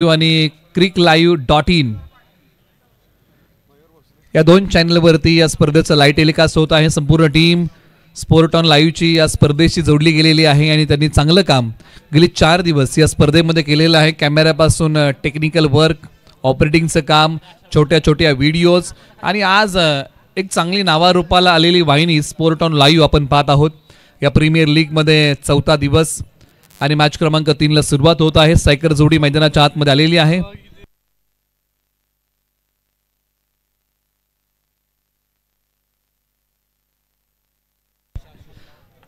आणि cricklive.in या दोन चॅनलवरती या स्पर्धेचं लाईव्ह टेलिकास्ट होत आहे। संपूर्ण टीम स्पोर्ट ऑन लाईव्हची या स्पर्धेशी जोडली गेलेली आहे आणि त्यांनी चांगलं काम गेली 4 दिवस या स्पर्धेमध्ये केलेलं आहे। कॅमेऱ्यापासून टेक्निकल वर्क, ऑपरेटिंगचं काम, छोट्या छोट्या व्हिडिओज आणि आज एक चांगली नावारूपाला आलेली वाहिनी स्पोर्ट ऑन लाईव्ह आपण पाहत आहोत। या प्रीमियर लीगमध्ये 4था दिवस आणि मॅच क्रमांक 3 ला सुरुवात होत आहे। सायकर जोडी मैदानाच्या आतमध्ये आलेली आहे।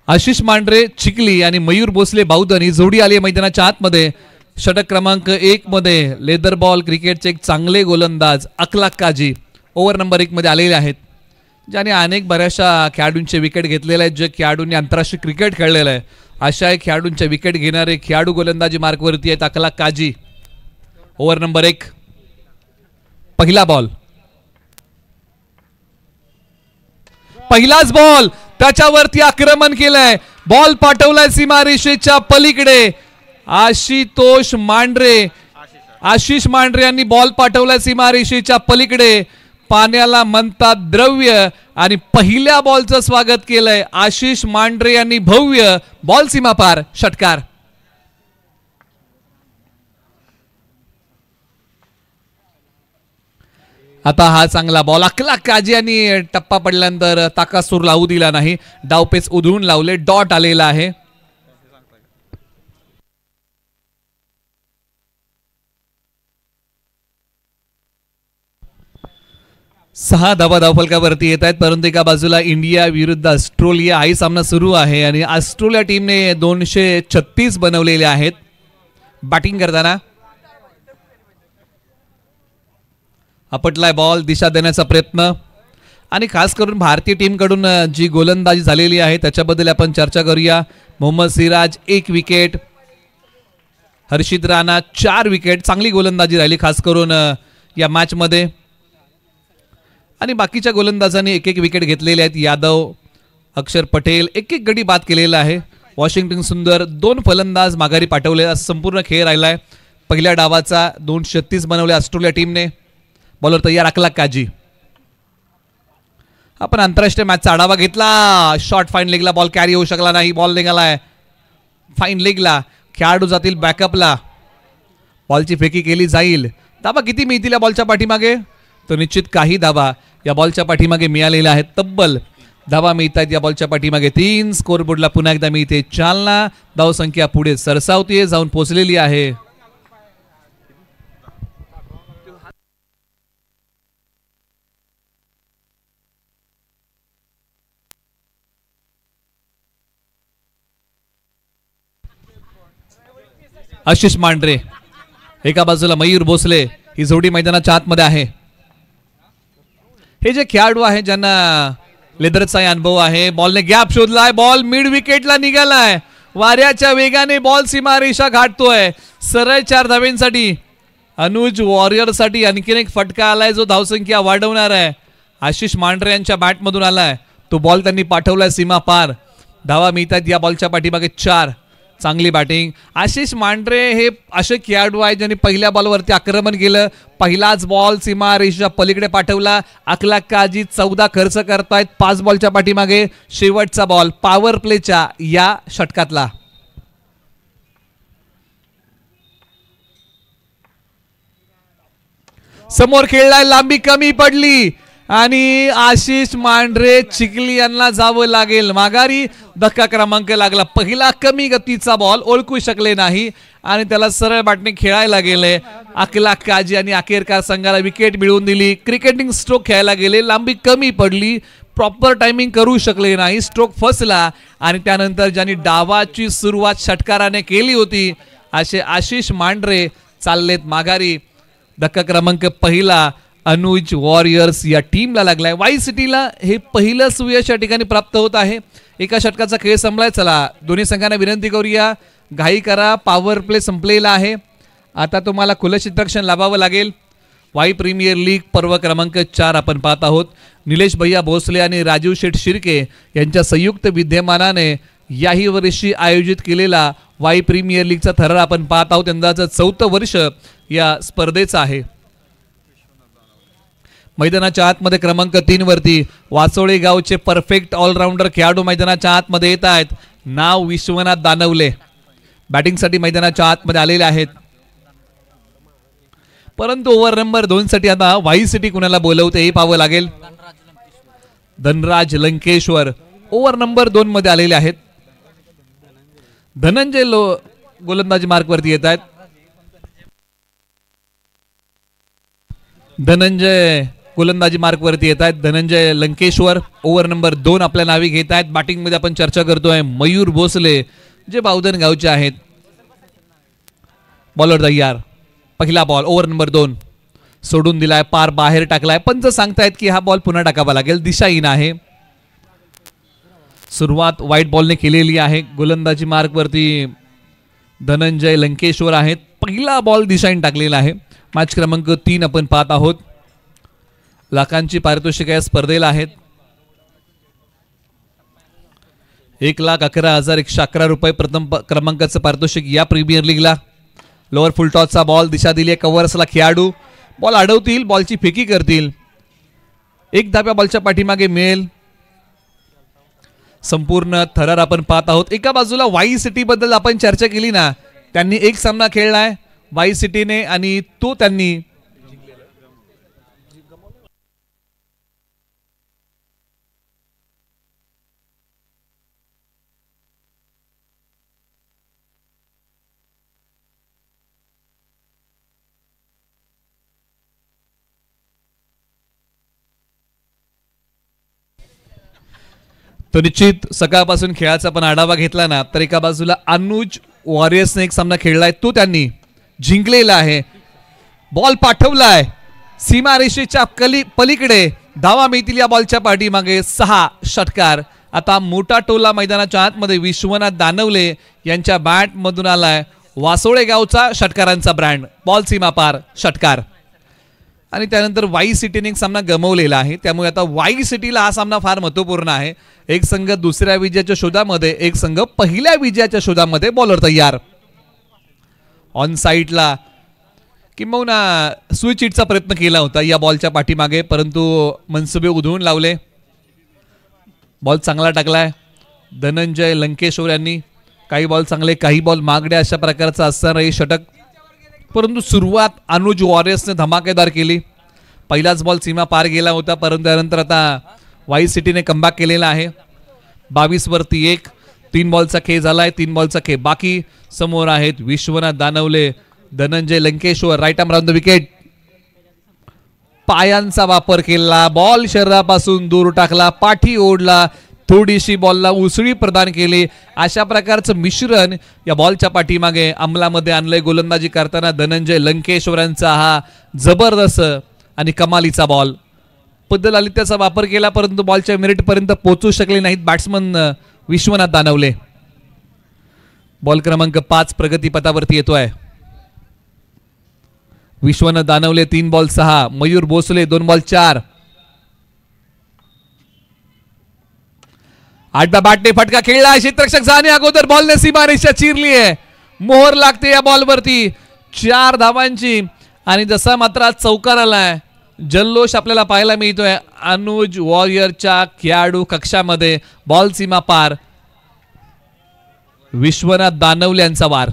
आशिष मांढरे चिखली आणि मयूर भोसले बावधन ही जोडी आली मैदानाच्या आतमध्ये। षटक क्रमांक 1 मध्ये लेदर बॉल क्रिकेटचे एक चांगले गोलंदाज अखलाक काजी ओव्हर नंबर 1 मध्ये आलेले आहेत, ज्याने अनेक बऱ्याचशा खेळाडूंचे विकेट घेतलेले आहेत। जे खेळाडूंनी आंतरराष्ट्रीय क्रिकेट खेळलेलं आहे अशा खेळाडूंचे विकेट घेणारे खेळाडू गोलंदाजी मार्कवरती आहेत। अखलाक काजी ओव्हर नंबर 1, पहिला बॉल, पहिलाच बॉल, त्याच्यावरती आक्रमण केलंय, बॉल पाठवलाय सीमारेषेच्या पलीकडे। आशिष मांढरे यांनी बॉल पाठवलाय सीमारेषेच्या पलीकडे। पाण्याला म्हणतात द्रव्य आणि पहिल्या बॉलचं स्वागत केलंय आशिष मांढरे यांनी भव्य। बॉल सीमा पार, षटकार। आता हा चांगला बॉल अखलाक काजी यांनी टप्पा पडल्यानंतर ताकासूर लावू दिला नाही, डावपेच उधळून लावले, डॉट आलेला आहे। सहा धावा धावफलकावरती येत आहेत, परंतु एका बाजूला इंडिया विरुद्ध ऑस्ट्रेलिया हाही सामना सुरू आहे आणि ऑस्ट्रेलिया टीमने 236 बनवलेले आहेत। बॅटिंग करताना आपटलाय बॉल, दिशा देण्याचा प्रयत्न आणि खास करून भारतीय टीमकडून जी गोलंदाजी झालेली आहे त्याच्याबद्दल आपण चर्चा करूया। मोहम्मद सिराज 1 विकेट, हर्षित राणा 4 विकेट, चांगली गोलंदाजी राहिली खास करून या मॅच मध्ये आणि बाकीच्या गोलंदाजांनी 1-1 विकेट घेतलेले आहेत। यादव, अक्षर पटेल 1-1 गडी बाद केलेला आहे। वॉशिंग्टन सुंदर 2 फलंदाज माघारी पाठवले, संपूर्ण खेळ राहिलाय। पहिल्या डावाचा 236 बनवले ऑस्ट्रेलिया टीमने। बॉलर तयार अखलाक काजी। आपण आंतरराष्ट्रीय मॅचचा आढावा घेतला, शॉर्ट फाईन लेगला बॉल कॅरी होऊ शकला नाही, बॉल निघालाय फाईन लेगला, खेळाडू जातील बॅकअपला, बॉलची फेकी केली जाईल। धावा किती मिळतील या बॉलच्या पाठीमागे? तर निश्चित काही धावा या बॉलच्या पाठीमागे मिळालेल्या आहेत। तब्बल धावा मिळतात या बॉलच्या पाठीमागे 3। स्कोरबोर्डला पुन्हा एकदा मिळते चालना, धावसंख्या पुढे सरसावतीये, जाऊन पोहोचलेली आहे। आशिष मांढरे, एका बाजूला मयूर भोसले, ही जोडी मैदानाच्या आतमध्ये आहे। हे जे खेळाडू आहे ज्यांना लेदरचा अनुभव आहे, बॉलने गॅप शोधलाय, बॉल मिड विकेटला निघालाय, वाऱ्याच्या वेगाने बॉल सीमारेषा गाठतोय। सरळ 4 धावेंसाठी अनुज वॉरियरसाठी आणखीन एक फटका आलाय जो धावसंख्या वाढवणार आहे। आशिष मांढरे यांच्या बॅटमधून आलाय तो बॉल, त्यांनी पाठवलाय सीमा पार। धावा मिळतात या बॉलच्या पाठीमागे 4। चांगली बॅटिंग। आशिष मांढरे हे असे खेळाडू आहेत ज्यांनी पहिल्या बॉलवरती आक्रमण केलं, पहिलाच बॉल सीमारेषेच्या पलीकडे पाठवला। अखलाक काजी 14 खर्च करतायत 5 बॉलच्या पाठीमागे। शेवटचा बॉल पॉवर प्लेच्या या षटकातला। समोर खेळलाय, लांबी कमी पडली आणि आशिष मांढरे चिखली यांना जावं लागेल माघारी। धक्का क्रमांक लागला, पहिला कमी गतीचा बॉल ओळखू शकले नाही आणि त्याला सरळ बॅटने खेळायला गेले अखलाक काजी आणि अखेरकार संघाला विकेट मिळवून दिली। क्रिकेटिंग स्ट्रोक खेळायला गेले, लांबी कमी पडली, प्रॉपर टायमिंग करू शकले नाही, स्ट्रोक फसला आणि त्यानंतर ज्यांनी डावाची सुरुवात षटकाराने केली होती असे आशिष मांढरे चाललेत माघारी। धक्का क्रमांक पहिला अनुज वॉरियर्स या टीमला लागलाय। वाई सिटीला हे पहिलं सुयश या ठिकाणी प्राप्त होत आहे। एका षटकाचा खेळ संपलाय। चला दोन्ही संघांना विनंती करूया, घाई करा, पॉवर प्ले संपलेला आहे, आता तुम्हाला खुलं क्षेत्ररक्षण लावावं लागेल। वाई प्रीमियर लीग पर्व क्रमांक 4 आपण पाहत आहोत। निलेश भैया भोसले आणि राजीव शेठ शिर्के यांच्या संयुक्त विद्यमानाने याही वर्षी आयोजित केलेला वाई प्रीमियर लीगचा थरार आपण पाहत आहोत। यंदाचं 4थं वर्ष या स्पर्धेचा आहे. मैदानाच्या आतमध्ये क्रमांक 3 वरती वासोळे गावचे परफेक्ट ऑलराऊंडर खेळाडू मैदानाच्या आतमध्ये येत आहेत. नाव विश्वनाथ दानवले बॅटिंगसाठी मैदानाच्या आतमध्ये आलेले आहेत. परंतु ओव्हर नंबर 2 साठी आता वाई सिटी कुणाला बोलवते हे पाहावं लागेल. धनराज लंकेश्वर ओव्हर नंबर 2 मध्ये आलेले आहेत. धनंजय गोलंदाजी मार्कवरती येत आहेत. धनंजय गोलंदाजी मार्कवरती येत आहेत. धनंजय लंकेश्वर ओव्हर नंबर 2 आपल्या नावी घेत आहेत. बॅटिंग मध्ये आपण चर्चा करतोय मयूर भोसले जे बावधन गावचे आहेत. बॉलर तयार. पहिला बॉल ओव्हर नंबर 2 सोडून दिलाय, पार बाहेर टाकलाय. पंच सांगतायत की हा बॉल पुन्हा टाकावा लागेल, दिशाहीन आहे. सुरुवात वाईट बॉलने केलेली आहे. गोलंदाजी मार्कवरती धनंजय लंकेश्वर आहेत. पहिला बॉल दिशाहीन टाकलेला आहे. मॅच क्रमांक 3 आपण पाहत आहोत. लाखांची पारितोषिके या स्पर्धेला आहेत. 1,11,111 रुपये प्रथम क्रमांकाचं पारितोषिक या प्रीमियर लीगला. लोअर फुलटॉसचा बॉल दिशा दिली आहे कव्हर्सला. खेळाडू बॉल अडवतील, बॉलची फेकी करतील. एक धाब्या बॉलच्या पाठीमागे मिळेल. संपूर्ण थरार आपण पाहत आहोत. एका बाजूला वाई सिटी बद्दल आपण चर्चा केली ना, त्यांनी एक सामना खेळलाय वाई सिटीने आणि तो त्यांनी तो निश्चित सकाळपासून खेळाचा पण आढावा घेतला ना तर एका बाजूला अनुज वॉरियर्सने एक सामना खेळलाय, तो त्यांनी जिंकलेला आहे. बॉल पाठवलाय सीमारेषेच्या पलीकडे, धावा मिळतील या बॉलच्या पाठीमागे. 6 षटकार. आता मोठा टोला मैदानाच्या आतमध्ये विश्वनाथ दानवले यांच्या बॅट मधून आलाय. वासोळे गावचा षटकारांचा ब्रँड. बॉल सीमा पार षटकार. आणि त्यानंतर वाई सिटीने एक सामना गमावलेला आहे, त्यामुळे आता वाई सिटीला हा सामना फार महत्त्वपूर्ण आहे. एक संघ दुसऱ्या विजयाच्या शोधामध्ये, एक संघ पहिल्या विजयाच्या शोधामध्ये. बॉलर तयार. ऑन साईडला किंबहुना स्विच हिटचा प्रयत्न केला होता या बॉलच्या पाठीमागे, परंतु मनसुबे उधळून लावले. बॉल चांगला टाकलाय धनंजय लंकेश्वर यांनी. काही बॉल चांगले, काही बॉल मागडे, अशा प्रकारचा असणारा हे षटक. परंतु सुरुवात अनुज वॉरियर्सने धमाकेदार केली. पहिलाच बॉल सीमा पार गेला होता, परंतु त्यानंतर आता वाई सिटीने कमबॅक केलेला आहे. 22 वरती 1. 3 बॉलचा खेळ झालाय. 3 बॉलचा खेळ बाकी. समोर आहेत Vishwanath Danwale, Dhananjay Lankeshwar. Right arm round the wicket. पायांचा वापर केला, बॉल शरीरापासून दूर टाकला, पाठी ओढला, थोडीशी बॉलला उसळी प्रदान केली. अशा प्रकारचं मिश्रण या बॉलच्या पाठीमागे अंमलामध्ये आणलंय. गोलंदाजी करताना धनंजय लंकेश्वरांचा हा जबरदस्त आणि कमालीचा बॉल. पद्धत आली त्याचा वापर केला, परंतु बॉलच्या मिनिटपर्यंत पोहोचू शकले नाहीत बॅट्समन विश्वनाथ दानवले. बॉल क्रमांक 5 प्रगतीपथावरती येतोय. विश्वनाथ दानवले 3 बॉल 6. मयूर भोसले 2 बॉल 4. आडव्या बॅटने फटका खेळला. क्षेत्ररक्षक जाणे अगोदर बॉलने सीमारेषा चिरली आहे. मोहर लागते या बॉलवरती 4 धावांची. आणि जसा मात्र चौकार आलाय, जल्लोष आपल्याला पाहायला मिळतोय अनुज वॉरियरच्या खेळाडू कक्षामध्ये. बॉल सीमा पार. विश्वनाथ दानवले यांचा वार.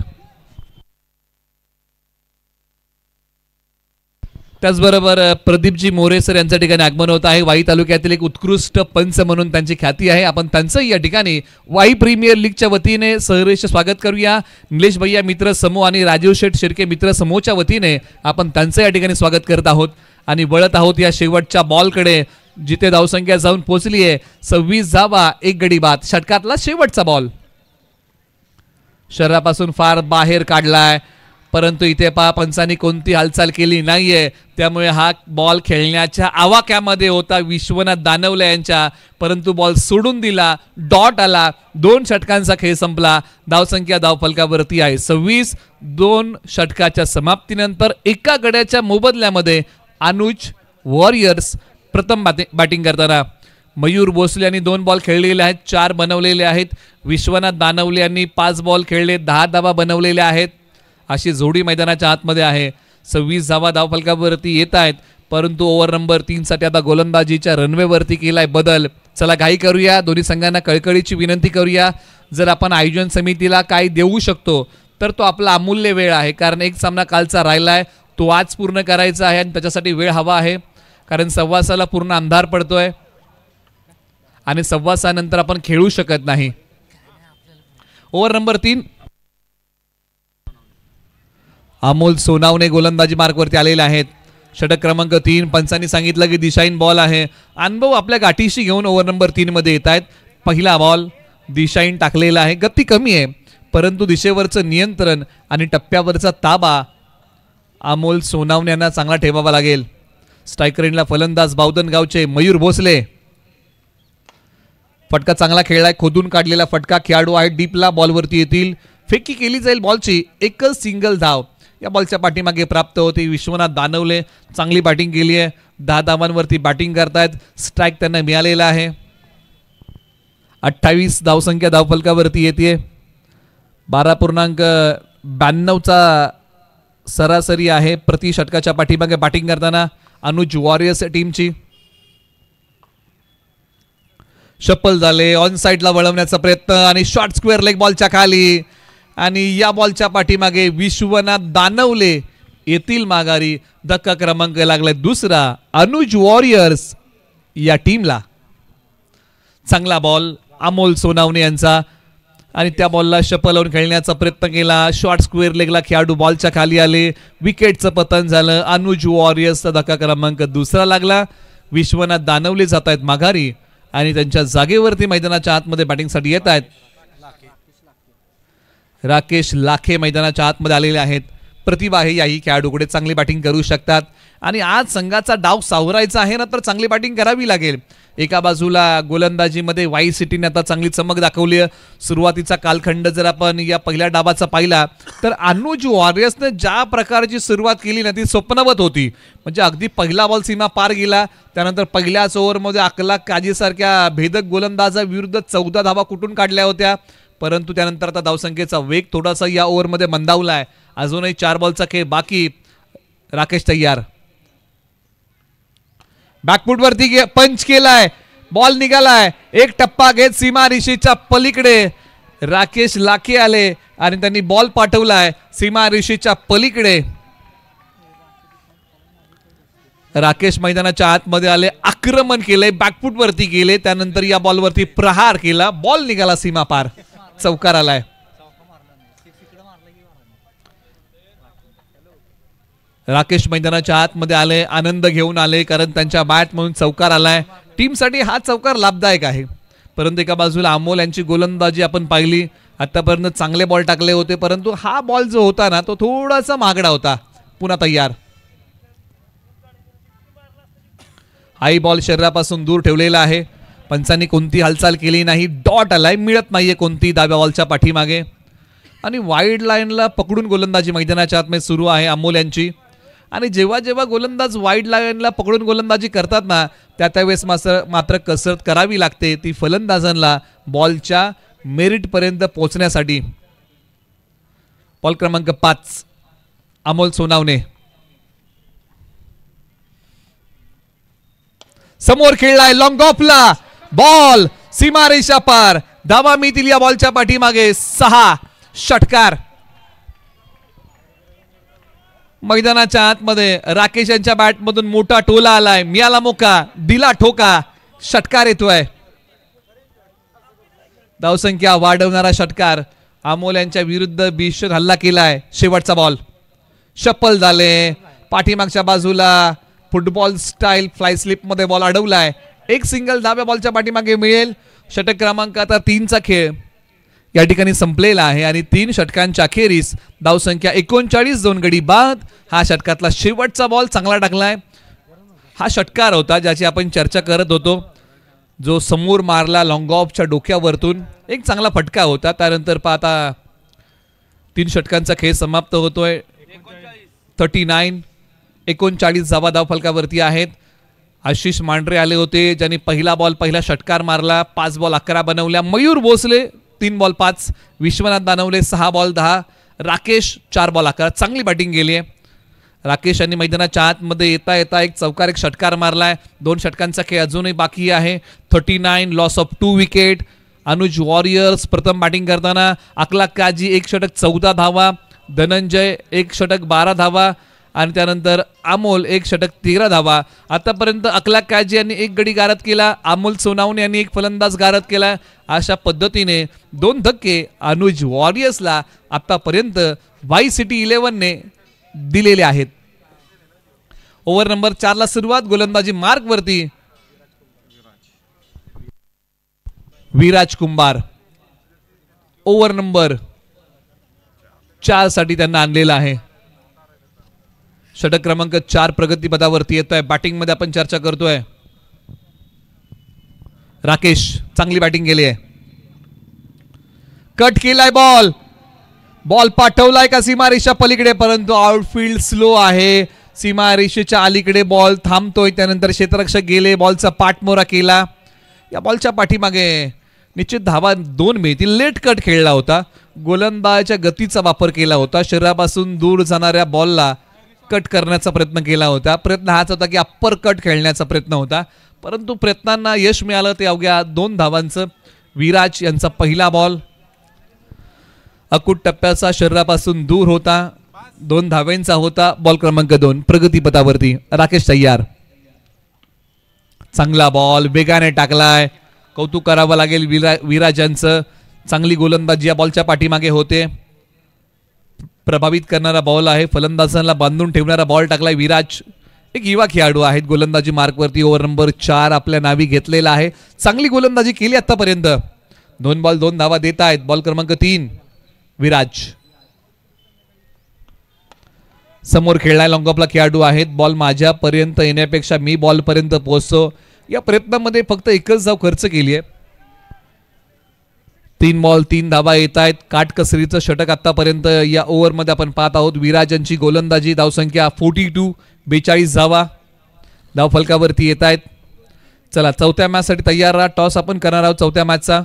त्याचबरोबर प्रदीपजी मोरे सर यांच्या ठिकाणी आगमन होत आहे. वाई तालुक्यातील एक उत्कृष्ट पंच म्हणून त्यांची ख्याती आहे. आपण त्यांचं या ठिकाणी वाई प्रीमियर लीगच्या वतीने सहर्ष स्वागत करूया. निलेश भैया मित्र समूह आणि राजीव शेठ शिर्के मित्र समूहच्या वतीने आपण त्यांचं या ठिकाणी स्वागत करत आहोत. आणि वळत आहोत या शेवटच्या बॉलकडे, जिथे धावसंख्या जाऊन पोहोचली आहे 26 धावा 1 गडी बाद. षटकातला शेवटचा बॉल शरीरापासून फार बाहेर काढलाय, परंतु इथे पंचांनी कोणती हालचाल केली नाहीये, त्यामुळे हा बॉल खेळण्याच्या आवाक्यामध्ये होता विश्वनाथ दानवले यांच्या, परंतु बॉल सोडून दिला. डॉट आला. 2 षटकांचा खेळ संपला. धावसंख्या धावफलकावरती आहे 26. 2 षटकाच्या समाप्तीनंतर एका गड्याच्या मोबदल्यामध्ये अनुज वॉरियर्स प्रथम बॅटिंग करताना. मयूर भोसले यांनी 2 बॉल खेळलेले आहेत, 4 बनवलेले आहेत. विश्वनाथ दानवले यांनी 5 बॉल खेळले, 10 धावा बनवलेल्या आहेत. अशी जोडी मैदानाच्या आतमध्ये आहे. 26 धावा धावफलकावरती येत आहेत, परंतु ओव्हर नंबर 3 साठी आता गोलंदाजीच्या रनवेवरती केलाय बदल. चला घाई करूया, दोन्ही संघांना कळकळीची विनंती करूया, जर आपण आयोजन समितीला काय देऊ शकतो तर तो आपला अमूल्य वेळ आहे, कारण एक सामना कालचा राहिलाय तो आज पूर्ण करायचा आहे आणि त्याच्यासाठी वेळ हवा आहे, कारण 6:15 पूर्ण अंधार पडतोय आणि 6:15 नंतर आपण खेळू शकत नाही. ओव्हर नंबर 3 अमोल सोनावणे गोलंदाजी मार्कवरती आलेले आहेत. षटक क्रमांक 3. पंचांनी सांगितलं की दिशाहीन बॉल आहे. अनुभव आपल्या गाठीशी घेऊन ओव्हर नंबर 3 मध्ये येत आहेत. पहिला बॉल दिशाहीन टाकलेला आहे. गती कमी आहे, परंतु दिशेवरचं नियंत्रण आणि टप्प्यावरचा ताबा अमोल सोनावणे यांना चांगला ठेवावा लागेल. स्ट्रायकर रेंजला फलंदाज बावधनगावचे मयूर भोसले. फटका चांगला खेळलाय, खोदून काढलेला फटका. खेळाडू आहे डीपला, बॉलवरती येतील. फेकी केली जाईल बॉलची. एकच सिंगल धाव या बॉलच्या पाठीमागे प्राप्त होते. विश्वनाथ दानवले चांगली बॅटिंग केली आहे. 10 धावांवरती बॅटिंग करतायत. स्ट्राईक त्यांना मिळालेला आहे. 28 धावसंख्या धावफलकावरती येते. 12.92चा सरासरी आहे प्रति षटकाच्या पाठीमागे बॅटिंग करताना अनुज वॉरियर्स टीमची. शप्पल झाले, ऑन साइडला वळवण्याचा प्रयत्न आणि शॉर्ट स्क्वेअर लेग बॉलच्या खाली आणि या बॉलच्या पाठीमागे विश्वनाथ दानवले येतील माघारी. धक्का क्रमांक लागलाय दुसरा अनुज वॉरियर्स या टीमला. चांगला बॉल अमोल सोनावणे यांचा आणि त्या बॉलला शपल लावून खेळण्याचा प्रयत्न केला. शॉर्ट स्क्वेअर लेगला खेळाडू बॉलच्या खाली आले. विकेटचं पतन झालं. अनुज वॉरियर्सचा धक्का क्रमांक दुसरा लागला. विश्वनाथ दानवले जात आहेत माघारी आणि त्यांच्या जागेवरती मैदानाच्या आतमध्ये बॅटिंगसाठी येत आहेत. राकेश लाखे मैदानाच्या आतमध्ये आलेले आहेत. प्रतिभा आहे याही खेळाडूकडे, चांगली बॅटिंग करू शकतात आणि आज संघाचा डाव सावरायचा आहे ना, तर चांगली बॅटिंग करावी लागेल. एका बाजूला गोलंदाजीमध्ये वाई सिटीने आता चांगली चमक दाखवली आहे. सुरुवातीचा कालखंड जर आपण या पहिल्या डावाचा पाहिला तर अनुज वॉरियर्सने ज्या प्रकारची सुरुवात केली ना ती स्वप्नवत होती. म्हणजे अगदी पहिला बॉल सीमा पार गेला, त्यानंतर पहिल्याच ओव्हरमध्ये अकला काजीसारख्या भेदक गोलंदाजाविरुद्ध 14 धावा कुठून काढल्या होत्या. परंतु त्यानंतर आता धावसंख्येचा वेग थोडासा या ओव्हरमध्ये मंदावला आहे. अजूनही 4 बॉलचा खेळ बाकी. राकेश तयार, बॅकफूट वरती पंच केलाय, बॉल निघालाय. एक टप्पा घेत सीमा रेषेच्या पलीकडे राकेश लाखे आले आणि त्यांनी बॉल पाठवलाय सीमा रेषेच्या पलीकडे. राकेश मैदानाच्या आतमध्ये आले, आक्रमण केलंय, बॅकफूट वरती गेले, त्यानंतर या बॉलवरती प्रहार केला. बॉल निघाला सीमा पार, चौकार आलाय. राकेश मैदानाच्या आतमध्ये आले, आनंद घेऊन आले, कारण त्यांच्या बॅट म्हणून चौकार आलाय. टीमसाठी हा चौकार लाभदायक आहे. परंतु एका बाजूला अमोल यांची गोलंदाजी आपण पाहिली. आतापर्यंत चांगले बॉल टाकले होते, परंतु हा बॉल जो होता ना तो थोडासा महागडा होता. पुन्हा तयार, हाई बॉल शरीरापासून दूर ठेवलेला आहे. पंचांनी कोणती हालचाल केली नाही. डॉट आलाय, मिळत नाहीये कोणती डाव्या बॉलच्या पाठीमागे आणि वाईड लाईनला पकडून गोलंदाजी मैदानाच्या आतमध्ये सुरू आहे अमोल यांची. आणि जेव्हा जेव्हा गोलंदाज वाईड लाईनला पकडून गोलंदाजी करतात ना त्यावेळेस मात्र कसरत करावी लागते ती फलंदाजांना बॉलच्या मेरिट पर्यंत पोहोचण्यासाठी. बॉल क्रमांक 5 अमोल सोनावणे. समोर खेळलाय, लॉंग ऑफला बॉल, सीमारेषा पार. धावा मिळतील या बॉलच्या पाठीमागे. 6 षटकार. मैदानाच्या आतमध्ये राकेश यांच्या बॅटमधून मोठा टोला आलाय. मियाला मोका, दिला ठोका, षटकार येतोय. धावसंख्या वाढवणारा षटकार. अमोल यांच्या विरुद्ध भीषण हल्ला केलाय. शेवटचा बॉल, शप्पल झाले, पाठीमागच्या बाजूला फुटबॉल स्टाईल फ्लाय स्लिप मध्ये बॉल अडवलाय. एक सिंगल धाव्या बॉलच्या पाठीमागे मिळेल. षटक क्रमांक आता 3चा खेळ या ठिकाणी संपलेला आहे आणि 3 षटकांच्या अखेरीस धावसंख्या 39, 2 गडी बाद. हा षटकातला शेवटचा बॉल चांगला टाकलाय. हा षटकार होता ज्याची आपण चर्चा करत होतो, जो समोर मारला लॉंग ऑफच्या डोक्यावरतून. एक चांगला फटका होता. त्यानंतर पाहता 3 षटकांचा खेळ समाप्त होतोय. 39 धावा धावफलकावरती आहेत. आशिष मांढरे आले होते ज्यांनी पहिला बॉल पहिला षटकार मारला. 5 बॉल 11 बनवल्या. Mayur Bhosale 3 ball 5. Vishwanath Danwale 6 ball 10. Rakesh 4 ball 11. चांगली बॅटिंग गेली आहे. राकेश यांनी मैदानाच्या आतमध्ये येता येता एक चौकार एक षटकार मारलाय. 2 षटकांचा खेळ अजूनही बाकी आहे. 39 loss of 2 wicket. Anuj warriors प्रथम बॅटिंग करताना अखलाक काजी 1 षटक 14 धावा, धनंजय 1 षटक 12 धावा आणि त्यानंतर अमोल 1 षटक 13 धावा. आतापर्यंत अखलाक काजी यांनी 1 गडी गारद केला, अमोल सोनावणे यांनी 1 फलंदाज गारद केला. अशा पद्धतीने 2 धक्के अनुज वॉरियर्सला आतापर्यंत वाई सिटी 11ने दिलेले आहेत. ओव्हर नंबर 4 ला सुरुवात. गोलंदाजी मार्क वरती विराज कुंभार. ओव्हर नंबर 4 साठी त्यांना आणलेला आहे. षटक क्रमांक 4 प्रगतीपदावरती येतोय. बॅटिंग मध्ये आपण चर्चा करतोय. राकेश चांगली बॅटिंग केली आहे. कट केलाय बॉल. बॉल पाठवलाय का सीमारेषा पलीकडे, परंतु आउटफील्ड स्लो आहे. सीमारेषेच्या अलीकडे बॉल थांबतोय. त्यानंतर क्षेत्ररक्षक गेले, बॉलचा पाठमोरा केला. या बॉलच्या पाठीमागे निश्चित धावा 2 मिळतील. लेट कट खेळला होता. गोलंदाजाच्या गतीचा वापर केला होता. शरीरापासून दूर जाणाऱ्या बॉलला कट करण्याचा प्रयत्न केला होता. प्रयत्न हाच होता की अप्पर कट खेळण्याचा प्रयत्न होता, परंतु प्रयत्नांना यश मिळालं. ते अवघ्या 2 धावांचं. विराज यांचा पहिला बॉल अकूट टप्प्याचा शरीरापासून दूर होता. 2 धावांचा होता. बॉल क्रमांक 2 प्रगतीपथावरती. राकेश तयार. चांगला बॉल वेगाने टाकलाय. कौतुक करावं लागेल विराज यांचं. चांगली गोलंदाजी या बॉलच्या पाठीमागे होते. प्रभावित करणारा बॉल आहे. फलंदाजांना बांधून ठेवणारा बॉल टाकलाय विराज. एक युवा खेळाडू आहेत. गोलंदाजी मार्कवरती ओव्हर नंबर 4 आपल्या नावी घेतलेला आहे. चांगली गोलंदाजी केली आतापर्यंत. 2 बॉल 2 धावा देत आहेत. बॉल क्रमांक 3 विराज. समोर खेळलाय लॉंग ऑफला खेळाडू आहेत. बॉल माझ्यापर्यंत येण्यापेक्षा मी बॉल पर्यंत पोहोचतो या प्रयत्नामध्ये फक्त एकच धाव खर्च केली आहे. 3 बॉल 3 धावा येत आहेत. काटकसरीचं षटक आतापर्यंत या ओव्हरमध्ये आपण पाहत आहोत. विराज यांची गोलंदाजी. धावसंख्या 42, 42 धावा धाव फलकावरती येत आहेत. चला चौथ्या मॅच साठी तयार राहा. टॉस आपण करणार आहोत चौथ्या मॅचचा.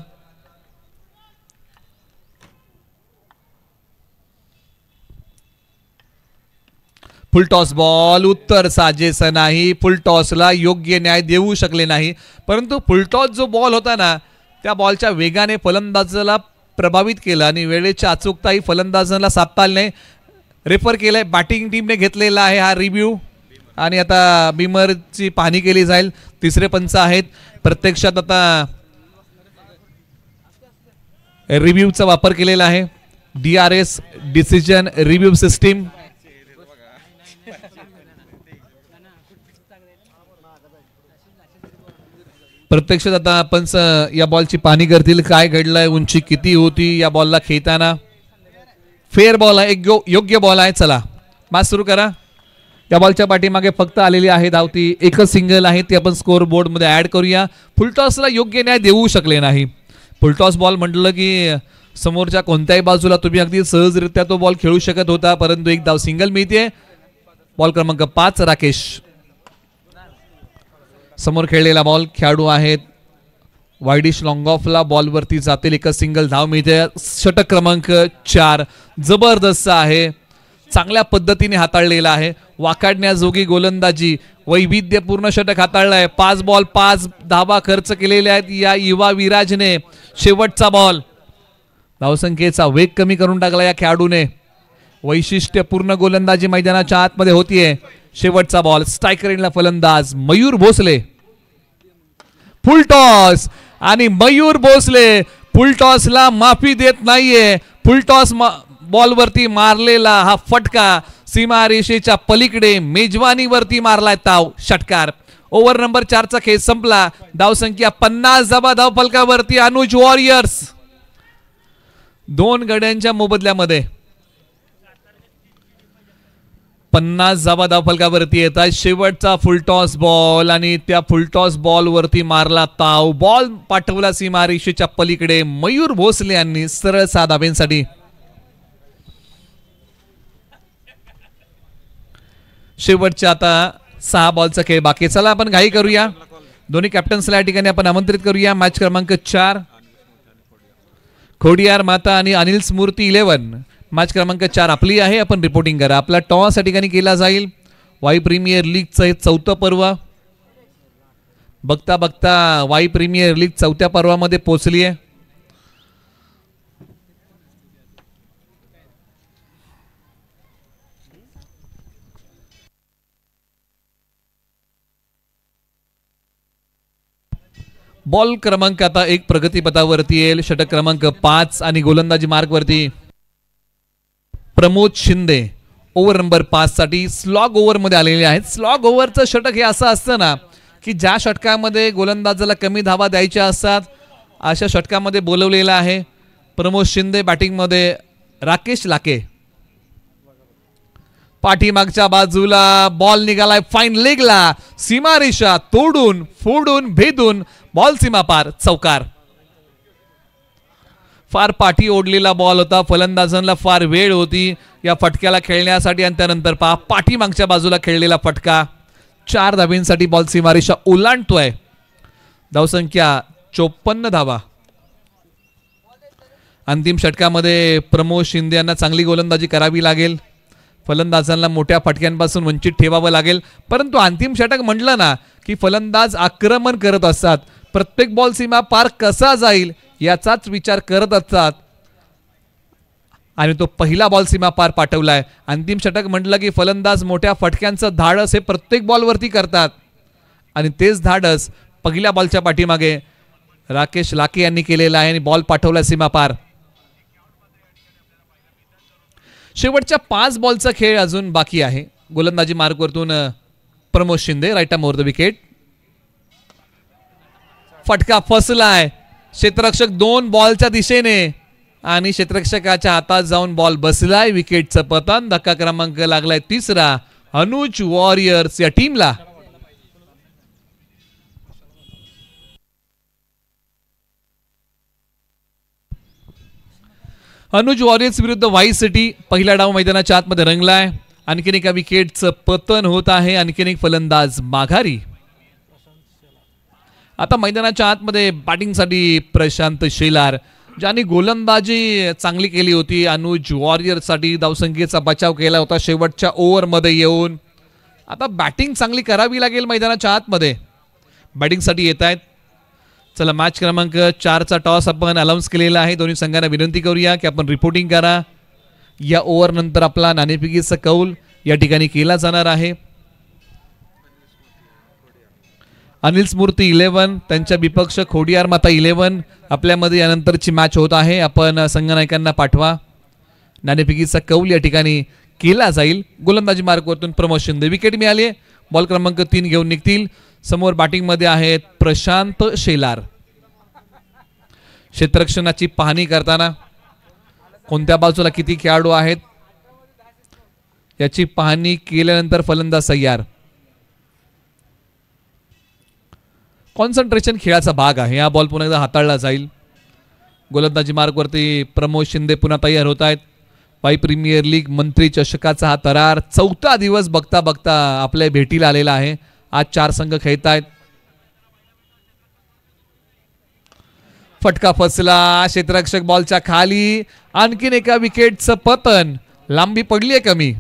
फुल टॉस बॉल. उत्तर साजेस नाही. फुल टॉसला योग्य न्याय देऊ शकले नाही, परंतु फुल टॉस जो बॉल होता ना त्या बॉलच्या वेगाने फलंदाजाला प्रभावित केलं आणि वेळेच्या अचूकताही फलंदाजाला साधता आली नाही. रेफर केलंय. बॅटिंग टीमने घेतलेला आहे हा रिव्ह्यू आणि आता बिमरची पाहणी केली जाईल. 3रे पंच आहेत. प्रत्यक्षात आता रिव्ह्यूचा वापर केलेला आहे. DRS decision review system. प्रत्यक्षात आता आपण या बॉलची पाहणी करतील. काय घडलंय, उंची किती होती या बॉलला खेळताना. फेअर बॉल आहे. एक योग्य बॉल आहे. चला मॅच सुरू करा. या बॉलच्या पाठीमागे फक्त आलेली आहे धाव. ती एकच सिंगल आहे. ती आपण स्कोर बोर्ड मध्ये ऍड करूया. फुलटॉसला योग्य न्याय देऊ शकले नाही. फुलटॉस बॉल म्हटलं की समोरच्या कोणत्याही बाजूला तुम्ही अगदी सहजरित्या तो बॉल खेळू शकत होता, परंतु एक धाव सिंगल मिळते. बॉल क्रमांक 5 राकेश. समोर खेळलेला बॉल. खेळाडू आहेत वाईडिश लॉंग ऑफला. बॉल वरती जातील. एकच सिंगल धाव मिळते. षटक क्रमांक 4 जबरदस्त आहे. चांगल्या पद्धतीने हाताळलेला आहे. वाकाडण्याजोगी गोलंदाजी. वैविध्यपूर्ण षटक हाताळलाय. 5 बॉल 5 धावा खर्च केलेल्या आहेत या युवा विराजने. शेवटचा बॉल. धावसंख्येचा वेग कमी करून टाकला या खेळाडूने. वैशिष्ट्यपूर्ण गोलंदाजी मैदानाच्या आतमध्ये होतीये. शेवटचा बॉल. स्ट्रायकर एंडला फलंदाज मयूर भोसले. फुल टॉस आणि मयूर भोसले फुल टॉसला माफी देत नाहीये. फुल टॉस बॉल वरती मारलेला हा फटका सीमारेषेच्या पलीकडे मेजवानीवरती मारलाय ताव. षटकार. ओव्हर नंबर 4 चा खेळ संपला. धावसंख्या 50 धावा धाव फलकावरती. अनुज वॉरियर्स 2 गड्यांच्या मोबदल्यामध्ये 50 धावा धाव फलकावरती येतात. शेवटचा फुलटॉस बॉल आणि त्या फुलटॉस बॉल वरती मारला ताव. बॉल पाठवला सीमारेषेच्या पलीकडे. मयूर भोसले यांनी सरळ 6 धावांसाठी. शेवटच्या आता 6 बॉलचा खेळ बाकी. चला आपण घाई करूया. दोन्ही कॅप्टन्सला या ठिकाणी आपण आमंत्रित करूया. मॅच क्रमांक 4 खोडियार माता आणि अनिल स्मृती 11. मॅच क्रमांक 4 आपली आहे. आपण रिपोर्टिंग करा. आपला टॉस या ठिकाणी केला जाईल. वाई प्रीमियर लीगचं हे 4थं पर्व. बघता बघता वाई प्रीमियर लीग 4थ्या पर्वामध्ये पोहोचली आहे. बॉल क्रमांक आता 1 प्रगतीपथावरती येईल. षटक क्रमांक 5 आणि गोलंदाजी मार्कवरती प्रमोद शिंदे ओव्हर नंबर 5 साठी स्लॉग ओव्हर मध्ये आलेले आहेत. स्लॉग ओव्हरचं षटक हे असं असतं ना की ज्या षटकामध्ये गोलंदाजाला कमी धावा द्यायच्या असतात अशा षटकामध्ये बोलवलेलं आहे. प्रमोद शिंदे बॅटिंगमध्ये, राकेश लाके पाठीमागच्या बाजूला बॉल निघालाय फाईन लेगला. सीमारेषा तोडून फोडून भेदून बॉल सीमा पार, चौकार. फार पाठी ओढलेला बॉल होता. फलंदाजांना फार वेळ होती या फटक्याला खेळण्यासाठी आणि त्यानंतर पहा पाठीमागच्या बाजूला खेळलेला फटका. 4 धाबींसाठी बॉल सीमारेषा ओलांडतोय. धावसंख्या 54 धावा. अंतिम षटकामध्ये प्रमोद शिंदे यांना चांगली गोलंदाजी करावी लागेल. फलंदाजांना मोठ्या फटक्यांपासून वंचित ठेवावं लागेल. परंतु अंतिम षटक म्हटलं ना की फलंदाज आक्रमण करत असतात. प्रत्येक बॉल सीमा पार कसा जाईल याचाच विचार करत असतात आणि तो पहिला बॉल सीमा पार पाठवलाय. अंतिम षटक म्हटलं की फलंदाज मोठ्या फटक्यांचं धाडस हे प्रत्येक बॉलवरती करतात आणि तेच धाडस पहिल्या बॉलच्या पाठीमागे राकेश लाके यांनी केलेलं आहे आणि बॉल पाठवला सीमा पार. शेवटच्या 5 बॉलचा खेळ अजून बाकी आहे. गोलंदाजी मार्कवरतून Pramod Shinde right arm over the wicket. फटका फसलाय. क्षेत्ररक्षक 2 बॉलच्या दिशेने आणि क्षेत्ररक्षकाच्या हातात जाऊन बॉल बसलाय. विकेटचं पतन. धक्का क्रमांक लागलाय 3रा अनुज वॉरियर्स या टीमला. अनुज वॉरियर्स विरुद्ध वाई सिटी. पहिला डाव मैदानाच्या आतमध्ये रंगलाय. आणखीन एका विकेटचं पतन होत आहे. आणखीन एक फलंदाज माघारी. आता मैदानाच्या आतमध्ये बॅटिंगसाठी प्रशांत शेलार, ज्यांनी गोलंदाजी चांगली केली होती. अनुज वॉरियर्ससाठी धावसंख्येचा बचाव केला होता शेवटच्या ओव्हरमध्ये येऊन. आता बॅटिंग चांगली करावी लागेल मैदानाच्या आतमध्ये. बॅटिंगसाठी येत आहेत. चला मॅच क्रमांक 4चा टॉस आपण अनाउन्स केलेला आहे. दोन्ही संघांना विनंती करूया की आपण रिपोर्टिंग करा. या ओव्हर नंतर आपला नाणेफेकीचा कौल या ठिकाणी केला जाणार आहे. अनिल स्मृती 11, त्यांच्या विपक्ष खोडियार माता 11 आपल्यामध्ये यानंतरची मॅच होत आहे. आपण संघनायकांना पाठवा. नाणेफेकीचा कौल या ठिकाणी केला जाईल. गोलंदाजी मार्कवरतून प्रमोद शिंदे. विकेट मिळाली. बॉल क्रमांक 3 घेऊन निघतील. समोर बॅटिंगमध्ये आहेत प्रशांत शेलार. क्षेत्ररक्षणाची पाहणी करताना कोणत्या बाजूला किती खेळाडू आहेत याची पाहणी केल्यानंतर फलंदाज तयार. कॉन्सन्ट्रेशन खेळाचा भाग आहे. हा बॉल पुन्हा एकदा हाताळला जाईल. गोलंदाजी मार्गवरती प्रमोद शिंदे पुन्हा तयार होत आहेत. वाई प्रीमियर लीग मंत्री चषकाचा हा तरार 4था दिवस बघता बघता आपल्या भेटीला आलेला आहे. आज 4 संघ खेळत आहेत. फटका फसला. क्षेत्ररक्षक बॉलच्या खाली. आणखीन एका विकेटचं पतन. लांबी पडली आहे कमी.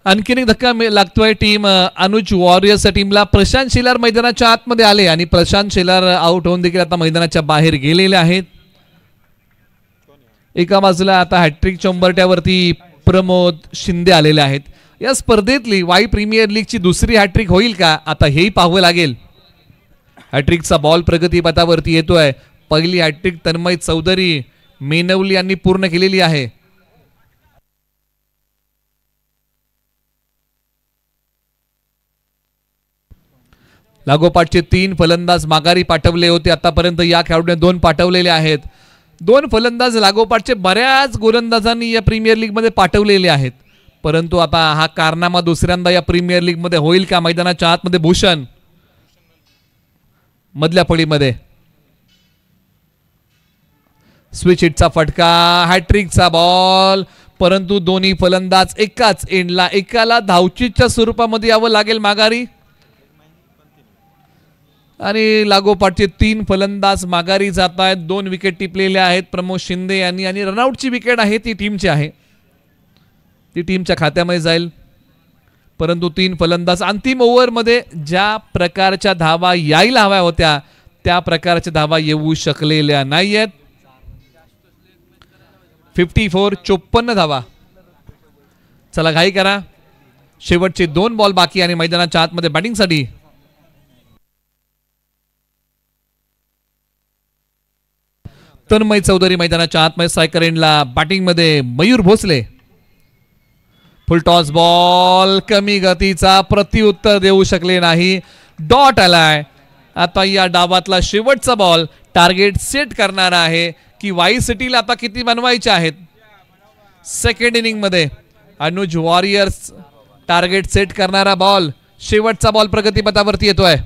आणखीन एक धक्का लागतोय टीम अनुज वॉरियर्स टीमला. प्रशांत शेलार मैदानाच्या आतमध्ये आले आणि प्रशांत शेलार आउट होऊन देखील आता मैदानाच्या बाहेर गेलेले आहेत. एका बाजूला आता हॅट्रिकच्या उंबरट्यावरती प्रमोद शिंदे आलेले आहेत. या स्पर्धेतली वाई प्रीमियर लीगची दुसरी हॅट्रिक होईल का आता हेही पाहावं लागेल. हॅट्रिकचा बॉल प्रगतीपथावरती येतोय. पहिली हॅट्रिक तन्मय चौधरी मेनवली यांनी पूर्ण केलेली आहे. लागोपाठचे 3 फलंदाज माघारी पाठवले होते. आतापर्यंत या खेळाडूने 2 पाठवलेले आहेत. 2 फलंदाज लागोपाठचे बऱ्याच गोलंदाजांनी या प्रीमियर लीग मध्ये पाठवलेले आहेत. परंतु आता हा कारनामा दुसऱ्यांदा या प्रीमियर लीग मध्ये होईल का. मैदानाच्या आतमध्ये भूषण मधल्या फळीमध्ये स्विच हिटचा फटका. हॅट्रिकचा बॉल. परंतु दोन्ही फलंदाज एकाच एंडला, एकाला धावचीच्या स्वरूपामध्ये यावं लागेल माघारी. आणि लागोपाठचे 3 फलंदाज माघारी जात आहेत. 2 विकेट टिपलेल्या आहेत प्रमोद शिंदे यांनी आणि रनआउटची विकेट आहे ती टीमची आहे, ती टीमच्या खात्यामध्ये जाईल. परंतु 3 फलंदाज अंतिम ओव्हरमध्ये ज्या प्रकारच्या धावा यायला हव्या होत्या त्या प्रकारच्या धावा येऊ शकलेल्या नाही आहेत. 54 धावा. चला घाई करा, शेवटचे 2 बॉल बाकी आणि मैदानाच्या आतमध्ये बॅटिंगसाठी तन्मय चौधरी मैदानाच्या आतमध्ये. स्ट्रायकर एंडला बॅटिंग मध्ये Mayur Bhosale. Full toss ball कमी गतीचा, प्रत्युत्तर देऊ शकले नाही. डॉट आलाय. आता या डावातला शेवटचा बॉल टार्गेट सेट करणार आहे की वाई सिटीला आता किती बनवायचे आहेत. सेकंड इनिंग मध्ये अनुज वॉरियर्स टार्गेट सेट करणारा बॉल, शेवटचा बॉल प्रगतीपथावरती येतोय.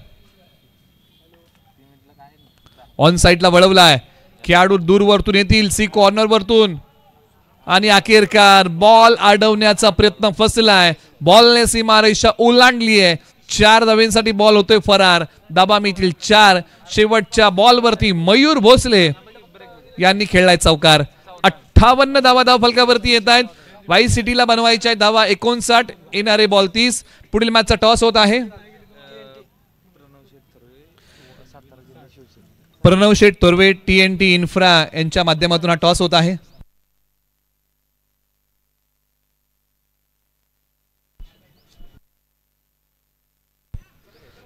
ऑन साइडला वळवलाय, खेळाडू दूरवरतून येतील सी कॉर्नर वरतून आणि अखेरकार बॉल अडवण्याचा प्रयत्न फसलाय. बॉलने सीमारेषा ओलांडली आहे. 4 धावांसाठी बॉल होतोय फरार. धाबा मिळतील 4. शेवटच्या बॉलवरती मयूर भोसले यांनी खेळलाय चौकार. 58 धावा धाव फलकावरती येत आहेत. वाई सिटीला बनवायच्या धावा 59, येणारे बॉल 30. पुढील मॅचचा टॉस होत आहे. प्रणव शेठ तोरवे TNT इन्फ्रा यांच्या माध्यमातून हा टॉस होत आहे.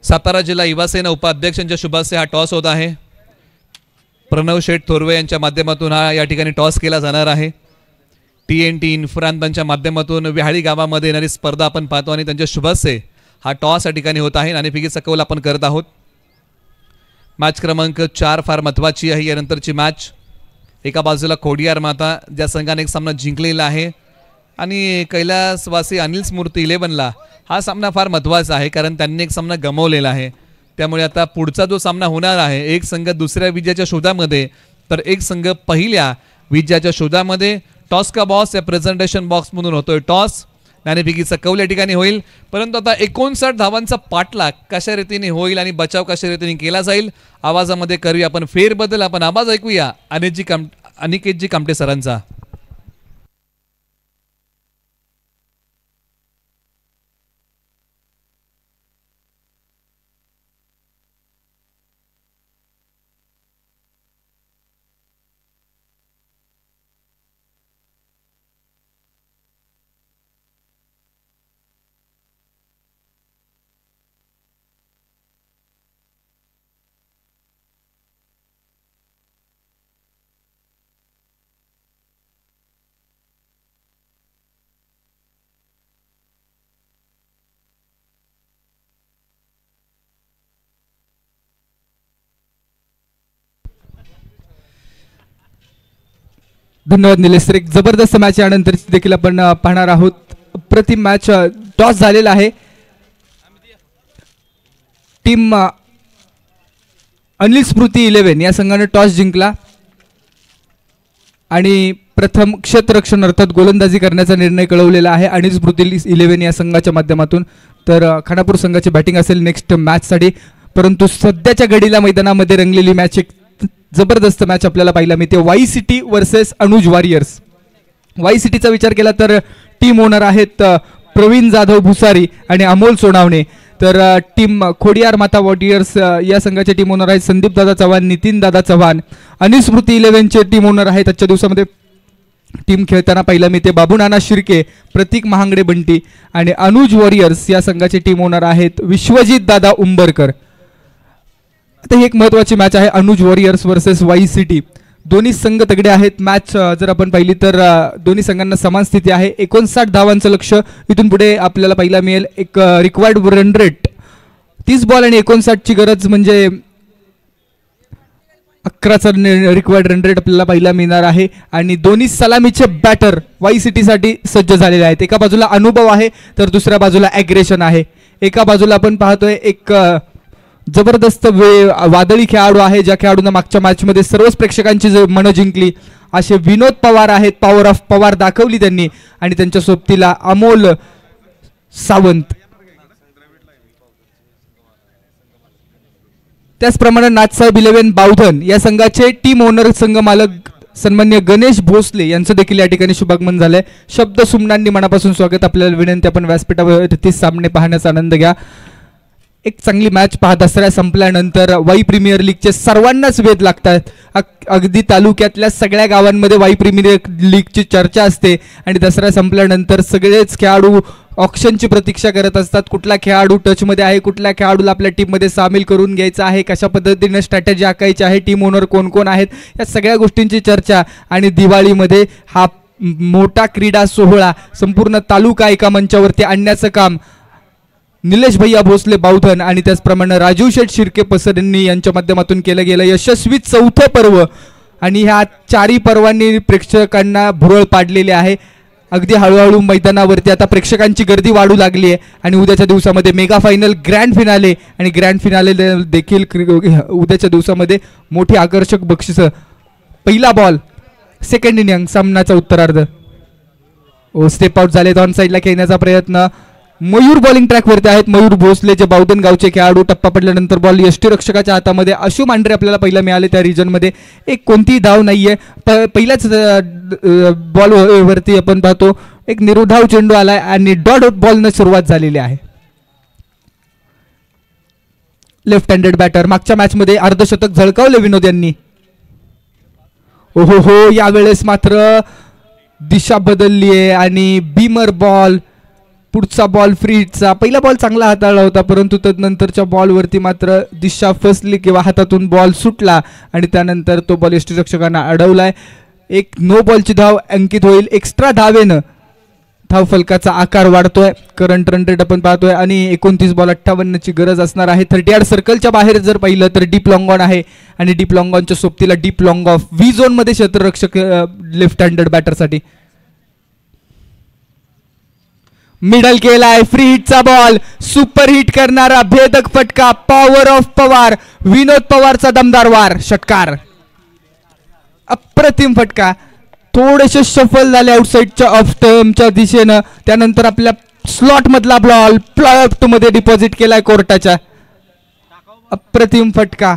सातारा जिल्हा युवा सेना उपाध्यक्षांच्या शुभ हस्ते हा टॉस होत आहे. प्रणव शेठ थोरवे यांच्या माध्यमातून हा या ठिकाणी टॉस केला जाणार आहे. TNT इन्फ्रांतांच्या माध्यमातून विहाळी गावामध्ये येणारी स्पर्धा आपण पाहतो आणि त्यांच्या शुभ हस्ते हा टॉस या ठिकाणी होत आहे. नाणेफेकीचा कौल आपण करत आहोत. मॅच क्रमांक 4 फार महत्वाची आहे. यानंतरची मॅच एका बाजूला खोडियार माता ज्या संघाने एक सामना जिंकलेला आहे आणि कैलासवासी अनिल स्मृती 11ला हा सामना फार महत्वाचा आहे कारण त्यांनी एक सामना गमावलेला आहे. त्यामुळे आता पुढचा जो सामना होणार आहे, एक संघ दुसऱ्या विजयाच्या शोधामध्ये तर एक संघ पहिल्या विजयाच्या शोधामध्ये. टॉस का बॉस या प्रेझेंटेशन बॉक्स मधून होतोय टॉस. नाणेफेकीचा कौल या ठिकाणी होईल. परंतु आता 59 धावांचा पाठलाग कशा रीतीने होईल आणि बचाव कशा रीतीने केला जाईल. आवाजामध्ये करूया आपण फेरबदल. आपण आवाज ऐकूया अनिकेतजी कामटे सरांचा. धन्यवाद निलेश सर. एक जबरदस्त मॅच यानंतर देखील आपण पाहणार आहोत. प्रतिम मॅच टॉस झालेला आहे. टीम अनिल स्मृती 11 या संघाने टॉस जिंकला आणि प्रथम क्षेत्ररक्षण अर्थात गोलंदाजी करण्याचा निर्णय कळवलेला आहे अनिल स्मृती 11 या संघाच्या माध्यमातून. तर खानापूर संघाची बॅटिंग असेल नेक्स्ट मॅचसाठी. परंतु सध्याच्या घडीला मैदानामध्ये रंगलेली मॅच एक जबरदस्त मॅच आपल्याला पाहायला मिळते. Wai city versus Anuj warriors. Wai सिटीचा विचार केला तर टीम ओनर आहेत प्रवीण जाधव भुसारी आणि अमोल सोनावणे. तर टीम खोडियार माता वॉरियर्स या संघाचे टीम ओनर आहेत संदीप दादा चव्हाण, नितीन दादा चव्हाण. अनिल स्मृती 11चे टीम ओनर आहेत आजच्या दिवसामध्ये टीम खेळताना पाहिला मिळते बाबू नाना शिर्के, प्रतीक महांगडे बंटी. आणि अनुज वॉरियर्स या संघाचे टीम ओनर आहेत विश्वजित दादा उंबरकर. आता ही एक महत्त्वाची मॅच आहे Anuj warriors versus Y city. दोन्ही संघ तगडे आहेत. मॅच जर आपण पाहिली तर दोन्ही संघांना समान स्थिती आहे. 59 धावांचं लक्ष इथून पुढे आपल्याला पाहायला मिळेल. एक रिक्वायर्ड रन रेट 30 बॉल आणि 59ची गरज म्हणजे 11चा रिक्वायर्ड रन रेट आपल्याला पाहायला मिळणार आहे. आणि दोन्ही सलामीचे बॅटर वाई सिटीसाठी सज्ज झालेले आहेत. एका बाजूला अनुभव आहे तर दुसऱ्या बाजूला ॲग्रेशन आहे. एका बाजूला आपण पाहतोय एक जबरदस्त वादळी खेळाडू आहे ज्या खेळाडूंना मागच्या मॅचमध्ये सर्वच प्रेक्षकांची मनं जिंकली असे विनोद पवार आहेत. पॉवर ऑफ पवार दाखवली त्यांनी. आणि त्यांच्या सोबतीला अमोल सावंत. त्याचप्रमाणे नाथसाहेब 11 बावधन या संघाचे टीम ओनर संघ मालक सन्मान्य गणेश भोसले यांचं देखील या ठिकाणी शुभागमन झालंय. शब्द सुमनांनी मनापासून स्वागत. आपल्याला विनंती, आपण व्यासपीठावरती सामने पाहण्याचा आनंद घ्या. एक चांगली मॅच पाहत असताना संपल्यानंतर वाई प्रीमियर लीगचे सर्वांनाच वेध लागतात. अगदी तालुक्यातल्या सगळ्या गावांमध्ये वाई प्रीमियर लीगची चर्चा असते आणि दसरा संपल्यानंतर सगळेच खेळाडू ऑक्शनची प्रतीक्षा करत असतात. कुठला खेळाडू टचमध्ये आहे, कुठल्या खेळाडूला आपल्या टीममध्ये सामील करून घ्यायचं आहे, कशा पद्धतीने स्ट्रॅटेजी आखायची आहे, टीम ओनर कोण कोण आहेत, या सगळ्या गोष्टींची चर्चा. आणि दिवाळीमध्ये हा मोठा क्रीडा सोहळा संपूर्ण तालुका एका मंचावरती आणण्याचं काम निलेश भैया भोसले बावधन आणि त्याचप्रमाणे राजीव शेठ शिर्के पसरणी यांच्या माध्यमातून केलं गेलं यशस्वी 4थं पर्व. आणि ह्या 4ही पर्वांनी प्रेक्षकांना भुरळ पाडलेली आहे. अगदी हळूहळू मैदानावरती आता प्रेक्षकांची गर्दी वाढू लागली आहे आणि उद्याच्या दिवसामध्ये मेगा फायनल, ग्रँड फिनाले आणि ग्रँड फिनाले देखील उद्याच्या दिवसामध्ये मोठी आकर्षक बक्षिसं. पहिला बॉल, सेकंड इनिंग, सामनाचा उत्तरार्ध. स्टेप आउट झाले. ऑन साईडला खेळण्याचा प्रयत्न. मयूर बॉलिंग ट्रॅकवरती आहेत. मयूर भोसले जे बावधन गावचे खेळाडू. टप्पा पडल्यानंतर बॉल यष्टीरक्षकाच्या हातामध्ये. अशु मांढरे आपल्याला पहिला मिळाले त्या रिजनमध्ये. एक कोणतीही धाव नाहीये. पहिल्याच बॉलवरती आपण पाहतो एक निर्धाव चेंडू आलाय आणि डॉट बॉलनं सुरुवात झालेली आहे. Left handed batter. मागच्या मॅचमध्ये अर्धशतक झळकावले विनोद यांनी. ओहो हो, यावेळेस मात्र दिशा बदलली आहे आणि बीमर बॉल. पुढचा बॉल फ्री हिटचा. पहिला बॉल चांगला हाताळला होता परंतु तदनंतरच्या बॉलवरती मात्र दिशा फसली किंवा हातातून बॉल सुटला आणि त्यानंतर तो बॉल यष्टीरक्षकांना अडवलाय. एक नो बॉलची धाव अंकित होईल. एक्स्ट्रा धावेनं धाव फलकाचा आकार वाढतोय. करंट रन रेट आपण पाहतोय आणि 29 बॉल 58ची गरज असणार आहे. 38 सर्कलच्या बाहेर जर पाहिलं तर डीप लॉंग ऑन आहे आणि डीप लॉंग ऑनच्या सोबतीला deep long off. V zone मध्ये क्षेत्ररक्षक लेफ्ट हँडेड बॅटरसाठी. मिडल केलाय. फ्री हिटचा बॉल. सुपर हिट करणारा भेदक फटका. Power of Pawar. विनोद पवारचा दमदार वार. षटकार. अप्रतिम फटका. थोडेसे शफल झाले आउटसाइडच्या ऑफ स्टंपच्या दिशेनं. त्यानंतर आपल्या स्लॉट मधला बॉल प्लॉट मध्ये डिपॉझिट केलाय कोर्टाच्या. अप्रतिम फटका.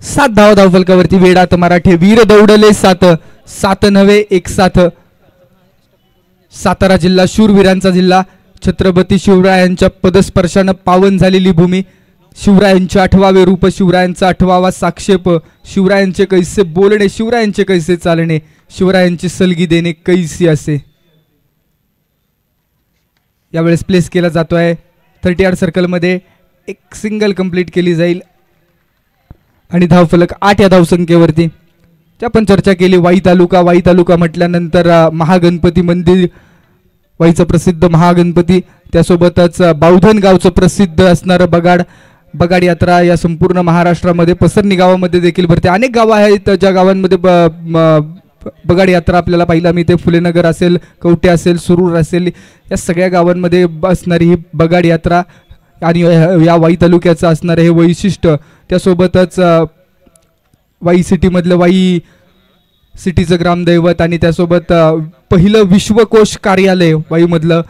सात धाव फलकावरती. वेडात मराठे वीर दौडले 7. 7 नव्हे 1 7. सातारा जिल्हा शूरवीरांचा जिल्हा. छत्रपती शिवरायांच्या पदस्पर्शानं पावन झालेली भूमी. शिवरायांचे 8वावे रूप. शिवरायांचा 8वावा साक्षेप. शिवरायांचे कैसे बोलणे, शिवरायांचे कैसे चालणे, शिवरायांची सलगी देणे कैसी असे. यावेळेस प्लेस केला जातोय 38 सर्कलमध्ये. एक सिंगल कंप्लीट केली जाईल आणि धावफलक 8 या धावसंख्येवरती. त्या पण चर्चा केली. वाई तालुका म्हटल्यानंतर महागणपती मंदिर, वाईचं प्रसिद्ध महागणपती, त्यासोबतच बावधन गावचं प्रसिद्ध असणारं बगाड यात्रा या संपूर्ण महाराष्ट्रामध्ये पसरणी गावामध्ये देखील भरते. अनेक गावं आहेत ज्या गावांमध्ये बगाड यात्रा आपल्याला पाहायला मिळते. फुलेनगर असेल, कवटे असेल, सुरूर असेल, या सगळ्या गावांमध्ये असणारी ही बगाड यात्रा आणि या वाई तालुक्याचं असणारं हे वैशिष्ट्य. त्यासोबतच वाई सिटीमधलं वाई सिटीचं ग्रामदैवत आणि त्यासोबत पहिलं विश्वकोश कार्यालय वाईमधलं,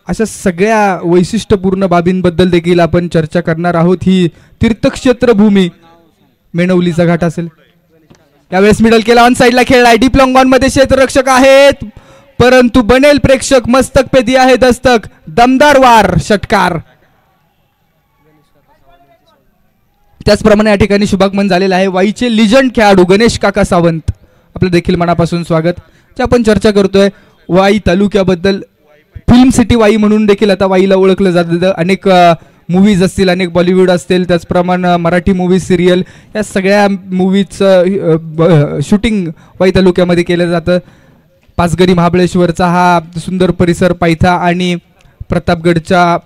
अशा सगळ्या वैशिष्ट्यपूर्ण बाबींबद्दल देखील आपण चर्चा करणार आहोत. ही तीर्थक्षेत्र भूमी मेणवलीचा घाट असेल. यावेळेस मिडल केला. ऑन साईडला खेळलाय. डीप लॉंग ऑन मध्ये क्षेत्ररक्षक आहेत परंतु बनेल प्रेक्षक. मस्तक पे दिया है दस्तक. दमदार वार. षटकार. त्याचप्रमाणे या ठिकाणी शुभागमन झालेलं आहे वाईचे लिजंड खेळाडू गणेश काका सावंत. आपलं देखील मनापासून स्वागत. जे आपण चर्चा करतोय वाई तालुक्याबद्दल. फिल्म सिटी वाई म्हणून देखील आता वाईला ओळखलं जातं. अनेक मूवीज असतील, अनेक बॉलिवूड असतील, त्याचप्रमाणे मराठी मूवी, सिरियल, या सगळ्या मूवीजचं शूटिंग वाई तालुक्यामध्ये केलं जातं. पाचगणी महाबळेश्वरचा हा सुंदर परिसर, पायथा आणि प्रतापगडच्या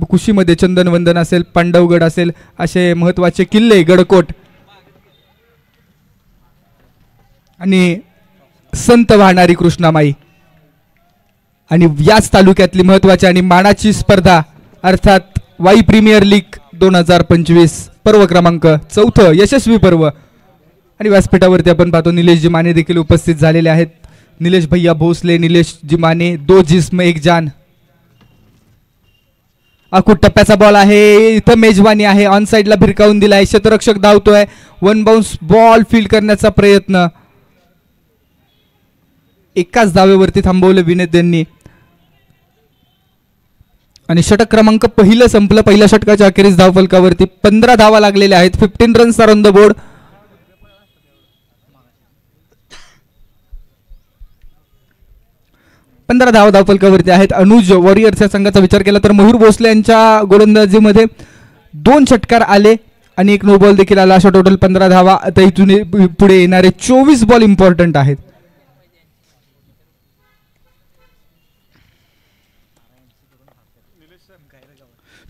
कुशीमध्ये चंदनवंदन असेल, पांडवगड असेल, असे महत्वाचे किल्ले, गडकोट आणि संत वाहणारी कृष्णामाई. आणि याच तालुक्यातली महत्वाची आणि मानाची स्पर्धा अर्थात वाई प्रीमियर लीग 2025 पर्व क्रमांक 4 यशस्वी पर्व आणि व्यासपीठावरती आपण पाहतो निलेश माने देखील उपस्थित झालेले आहेत. निलेश भैया भोसले, निलेश माने, दो जिस्म एक जान. अकूट टप्प्याचा बॉल आहे, इथं मेजवानी आहे, ऑन साइडला भिरकावून दिलाय, क्षेत्ररक्षक धावतोय, वन बाउन्स बॉल फील्ड करण्याचा प्रयत्न, एकाच धावेवरती थांबवलं विनेत यांनी आणि षटक क्रमांक पहिलं संपलं. पहिल्या षटकाच्या अखेरीस धावफलकावरती 15 धावा लागलेल्या आहेत. 15 runs are on the board. धावफलकावरती आहेत. अनुज वॉरियर्सच्या संघाचा विचार केला तर मयूर भोसले यांच्या गोलंदाजीमध्ये 2 षटकार आले आणि 1 नो बॉल देखील आला. अशा टोटल 15 धावा. आता इथून पुढे येणारे 24 बॉल इम्पॉर्टंट आहेत.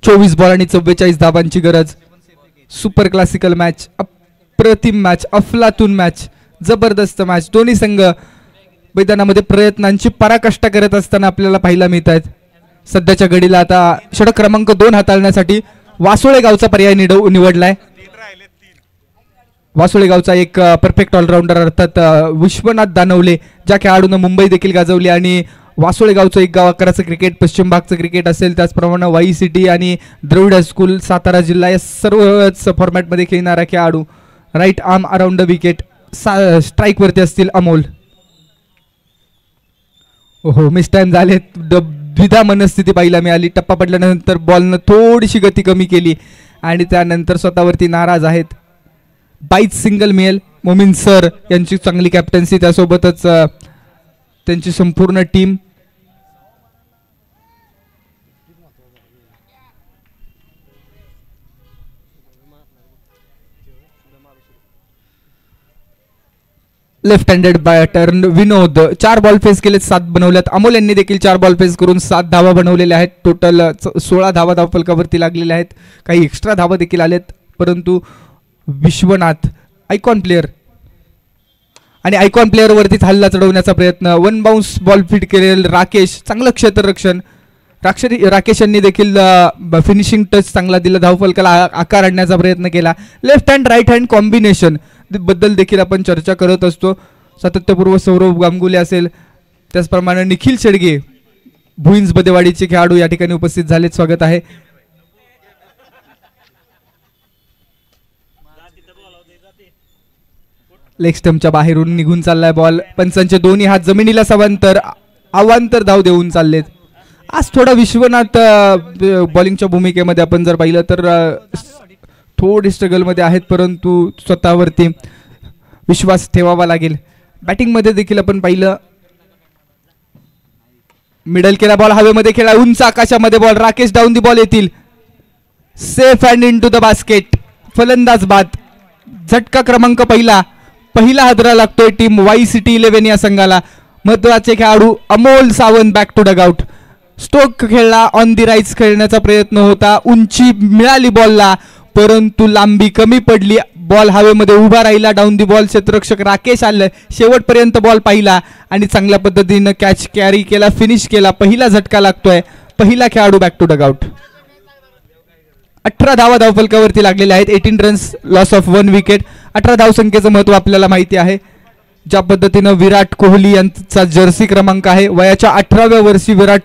चोवीस बॉल आणि 44 धावांची गरज. सुपर क्लासिकल मॅच, अप्रतिम मॅच, अफलातून मॅच, जबरदस्त मॅच. दोन्ही संघ मैदानामध्ये प्रयत्नांची पराकाष्ठा करत असताना आपल्याला पाहायला मिळत आहेत. सध्याच्या घडीला आता षटक क्रमांक 2 हाताळण्यासाठी वासोळे गावचा पर्याय निवडलाय. वासोळे गावचा एक परफेक्ट ऑलराऊंडर अर्थात विश्वनाथ दानवले, ज्या खेळाडूनं मुंबई देखील गाजवली आणि वासोळे गावचं एक गाव आकाराचं क्रिकेट, पश्चिम भागचं क्रिकेट असेल, त्याचप्रमाणे वाई सिटी आणि द्रविड हायस्कूल सातारा जिल्हा या सर्वच फॉर्मॅटमध्ये खेळणारा खेळाडू. Right arm around the wicket, स्ट्राईकवरती असतील अमोल. हो, मिस टाइम झाले. द्विधा मनस्थिती पाहायला मिळाली. टप्पा पडल्यानंतर बॉलनं थोडीशी गती कमी केली आणि त्यानंतर स्वतःवरती नाराज आहेत. 22 सिंगल मिळेल. मोमीन सर यांची चांगली कॅप्टन्सी, त्यासोबतच त्यांची संपूर्ण टीम. लेफ्ट हँडेड बॅटर विनोद 4 बॉल फेस केले, 7 बनवल्यात. अमोल यांनी देखील 4 बॉल फेस करून 7 धावा बनवलेल्या आहेत. टोटल 16 धावा धावफलकावरती लागलेल्या आहेत. काही एक्स्ट्रा धावा देखील आलेत, परंतु विश्वनाथ आयकॉन प्लेअर आणि आयकॉन प्लेअरवरतीच हल्ला चढवण्याचा प्रयत्न. वन बाउन्स बॉल फीड केलेलं राकेश, चांगलं क्षेत्ररक्षण. राकेश यांनी देखील फिनिशिंग टच चांगला दिला, धावफलकाला आकार आणण्याचा प्रयत्न केला. Left hand right hand combination बद्दल देखील आपण चर्चा करत असतो. सातत्यपूर्व सौरभ गांगुले असेल, त्याचप्रमाणे निखिल शेडगे भुईंज बदेवाडीचे खेळाडू या ठिकाणी उपस्थित झालेत. स्वागत आहे. लेग स्टंपच्या बाहेरून निघून चाललाय बॉल. पंचांचे दोन्ही हात जमिनीला समांतर अवांतर धाव देऊन चाललेत. आज थोडा विश्वनाथ बॉलिंगच्या भूमिकेमध्ये आपण जर पाहिलं तर थोडी स्ट्रगलमध्ये आहेत, परंतु स्वतःवरती विश्वास ठेवावा लागेल. बॅटिंगमध्ये देखील आपण पाहिलं, मिडल केला बॉल, हवेमध्ये खेळा, उंच आकाशामध्ये ball. Rakesh down the ball येतील, safe and into the basket. फलंदाज बाद. झटका क्रमांक पहिला हादरा लागतोय टीम वाई सिटी 11 या संघाला. महत्वाचे खेळाडू Amol Sawant back to dugout. Stroke खेळला, ऑन दी राईट्स खेळण्याचा प्रयत्न होता, उंची मिळाली बॉलला, परंतु लांबी कमी पडली. बॉल हवेमध्ये उभा राहिला, डाऊन दी बॉल. क्षेत्ररक्षक राकेश आलं, शेवटपर्यंत बॉल पाहिला आणि चांगल्या पद्धतीनं कॅच कॅरी केला, फिनिश केला. पहिला झटका लागतोय. पहिला खेळाडू बॅक टू डगआउट. 18 धावा धावफलकावरती लागलेल्या आहेत. 18 रन्स, लॉस ऑफ 1 विकेट. 18 धावसंख्येचं महत्व आपल्याला माहिती आहे. ज्या पद्धतीनं विराट कोहली यांचा जर्सी क्रमांक आहे. वयाच्या 18व्या वर्षी विराट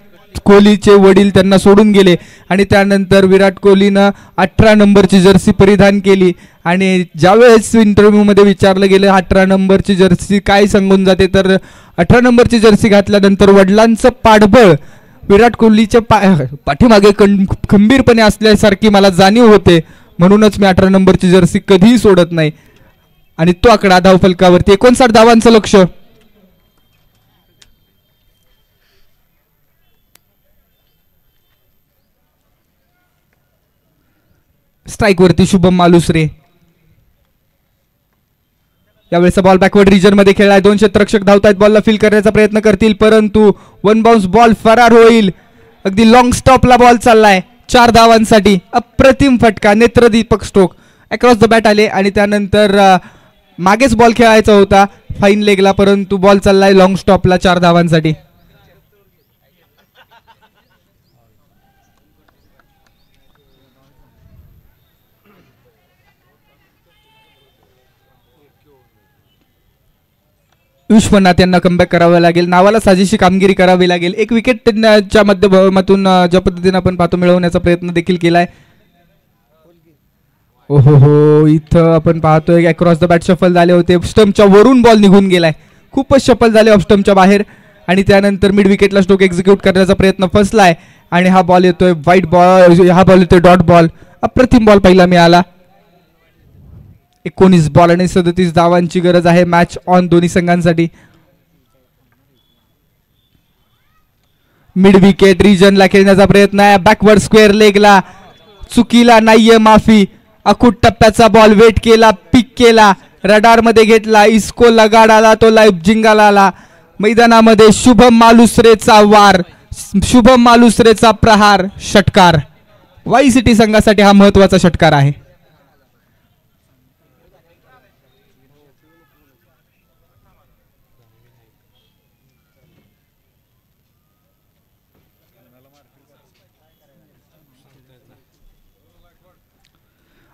कोहलीचे वडील त्यांना सोडून गेले आणि त्यानंतर विराट कोहलीनं 18 नंबरची जर्सी परिधान केली आणि ज्यावेळेस इंटरव्ह्यूमध्ये विचारलं गेलं 18 नंबरची जर्सी काय सांगून जाते, तर 18 नंबरची जर्सी घातल्यानंतर वडिलांचं पाठबळ विराट कोहलीच्या पाठीमागे खंबीरपणे असल्यासारखी मला जाणीव होते, म्हणूनच मी 18 नंबरची जर्सी कधीही सोडत नाही. आणि तो आकडा धावफलकावरती 59 धावांचं लक्ष. स्ट्राइक वरती शुभम मालुसरे. यावेळेचा बॉल बॅकवर्ड रिजन मध्ये खेळलाय. 2 क्षेत्ररक्षक धावतायत, बॉलला फील करण्याचा प्रयत्न करतील, परंतु वन बाउन्स बॉल फरार होईल. अगदी लॉंग स्टॉपला बॉल चाललाय. 4 धावांसाठी अप्रतिम फटका. नेत्रदीपक स्ट्रोक अक्रॉस द बॅट आले आणि त्यानंतर मागेच बॉल खेळायचा होता फाईन लेगला, परंतु बॉल चाललाय लॉंग स्टॉपला 4 धावांसाठी. विश्वनाथ यांना कमबॅक करावं लागेल, नावाला साजेशी कामगिरी करावी लागेल. एक विकेटच्या माध्यमातून ज्या पद्धतीने आपण पाहतो मिळवण्याचा प्रयत्न देखील केलाय. ओहो हो, इथं आपण पाहतोय अक्रॉस द बॅट शफल झाले होते, स्टंपच्या वरून बॉल निघून गेलाय, खूपच शफल झाले ऑफ स्टंपच्या बाहेर आणि त्यानंतर मिड विकेटला स्ट्रोक एक्झिक्यूट करण्याचा प्रयत्न फसलाय आणि हा बॉल येतोय व्हाईट बॉल, हा बॉल येतोय डॉट बॉल. अप्रतिम बॉल पहिला मिळाला. 19 बॉल आणि 37 धावांची गरज आहे मॅच ऑन दोन्ही संघांसाठी. मिड विकेट रिजनला खेळण्याचा प्रयत्न आहे, बॅकवर्ड स्क्वेअर लेगला, चुकीला नाहीये माफी. अकुट टप्प्याचा बॉल वेट केला, पिक केला, रडार मध्ये घेतला, इस्को लगाड आला, तो लाईफ जिंगाला आला. मैदानामध्ये शुभम मालुसरेचा वार, शुभम मालुसरेचा प्रहार, षटकार. वाई सिटी संघासाठी हा महत्वाचा षटकार आहे.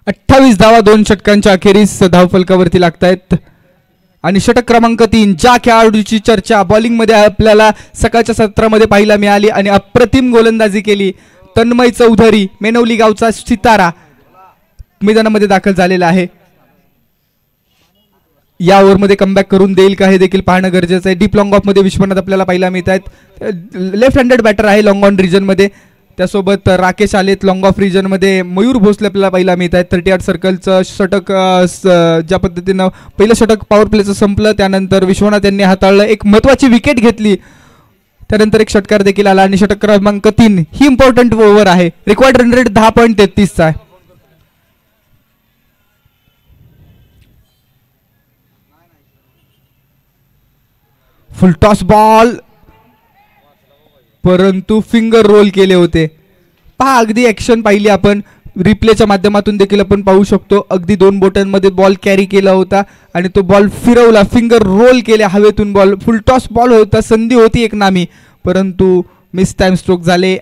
अठ्ठावीस धावा 2 षटकांच्या अखेरीस धावफलकावरती लागतायत आणि षटक क्रमांक 3 ज्या खेळाडूची चर्चा बॉलिंग मध्ये आपल्याला सकाळच्या सत्रामध्ये पाहायला मिळाली आणि अप्रतिम गोलंदाजी केली, तन्मय चौधरी मेनवली गावचा सितारा मैदानामध्ये दाखल झालेला आहे. या ओव्हरमध्ये कमबॅक करून देईल का हे देखील पाहणं गरजेचं आहे. डीप लॉंग ऑफ मध्ये विश्वनाथ आपल्याला पाहायला मिळत आहेत, लेफ्ट हँडेड बॅटर आहे लॉंग ऑन रिजन मध्ये. त्यासोबत राकेश आलेत लॉंग ऑफ रिजन मध्ये, मयूर भोसले आपल्याला पाहायला मिळत आहेत. 38 सर्कलचं षटक ज्या पद्धतीनं पहिलं षटक पॉवर प्लेचं संपलं त्यानंतर विश्वनाथ यांनी हाताळलं, एक महत्वाची विकेट घेतली, त्यानंतर एक षटकार देखील आला आणि षटक क्रमांक 3 ही इम्पॉर्टंट ओव्हर आहे. रिक्वायर्ड रन रेट 10.33 चा आहे. फुल टॉस बॉल, परंतु फिंगर रोल केले होते. पहा अगदी ऍक्शन पाहिली आपण, रिप्लेच्या माध्यमातून देखील आपण पाहू शकतो. अगदी 2 बोटांमध्ये बॉल कॅरी केला होता आणि तो बॉल फिरवला, फिंगर रोल केले हवेतून बॉल. फुल टॉस बॉल होता, संधी होती एक नामी, परंतु मिस टाइम स्ट्रोक झाले.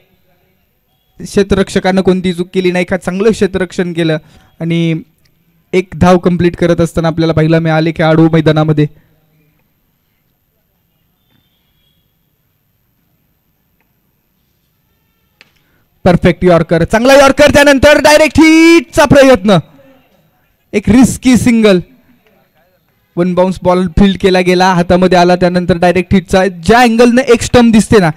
क्षेत्ररक्षकानं कोणती चूक केली नाही, का चांगलं क्षेत्ररक्षण केलं आणि एक धाव कंप्लीट करत असताना आपल्याला पाहायला मिळाले खेळाडू मैदानामध्ये. परफेक्ट यॉर्कर, चांगला यॉर्कर, त्यानंतर डायरेक्ट हिटचा प्रयत्न, एक risky single. 1 bounce ball field केला गेला, हातामध्ये आला, त्यानंतर डायरेक्ट हिटचा. ज्या अँगलनं एक स्टंप दिसते ना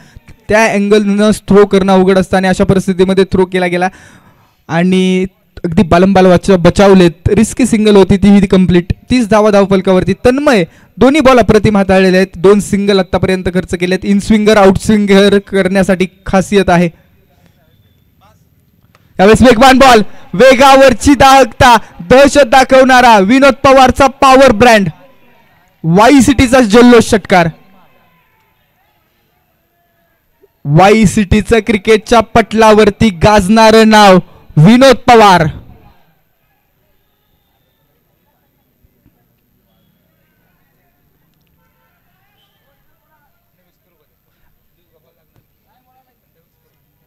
त्या अँगलनं थ्रो करणं अवघड असतं आणि अशा परिस्थितीमध्ये थ्रो केला गेला आणि अगदी बालंबाल बचावलेत. रिस्की सिंगल होती ती कंप्लीट. 30 धावा धावफलकावरती. तन्मय दोन्ही बॉल अप्रतिम हाताळलेले आहेत, 2 सिंगल आतापर्यंत खर्च केलेत. इन स्विंगर आउट स्विंगर करण्यासाठी खासियत आहे. यावेळेस वेगवान बॉल, वेगावरची दाहकता, दहशत दाखवणारा विनोद पवारचा पॉवर ब्रँड, वाई सिटीचा जल्लोष षटकार. वाई सिटीचं क्रिकेटच्या पटलावरती गाजणारं नाव विनोद पवार.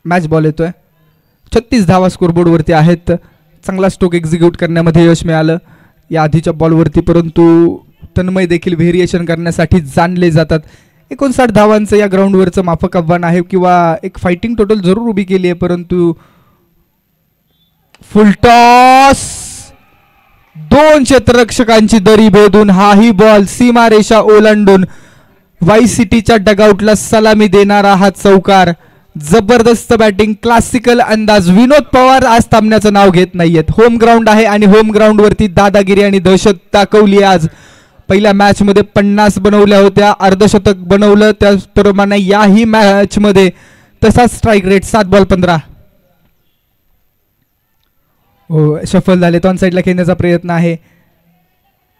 मॅच बॉल येतोय. 36 धावा स्कोरबोर्ड वरती आहेत. चांगला स्ट्रोक एक्झिक्यूट करण्यामध्ये यश मिळालं या आधीच्या बॉलवरती, परंतु तन्मय देखील व्हेरिएशन करण्यासाठी जाणले जातात. 59 धावांचं या ग्राउंडवरचं माफक आव्हान आहे किंवा एक फायटिंग टोटल जरूर उभी केली आहे, परंतु फुल टॉस, 2 क्षेत्ररक्षकांची दरी भेदून हाही बॉल सीमारेषा ओलांडून वाई सिटीच्या डगआउटला सलामी देणारा हा चौकार. जबरदस्त बॅटिंग, क्लासिकल अंदाज. विनोद पवार आज थांबण्याचं नाव घेत नाहीयेत. होम ग्राउंड आहे आणि होम ग्राउंड वरती दादागिरी आणि दहशत दाखवली आज. पहिल्या मॅच मध्ये 50 बनवल्या होत्या, अर्धशतक बनवलं, त्याचप्रमाणे याही मॅच मध्ये तसाच स्ट्राईक रेट 7 बॉल 15. हो, शफल झाले, ऑन साईडला खेळण्याचा प्रयत्न आहे,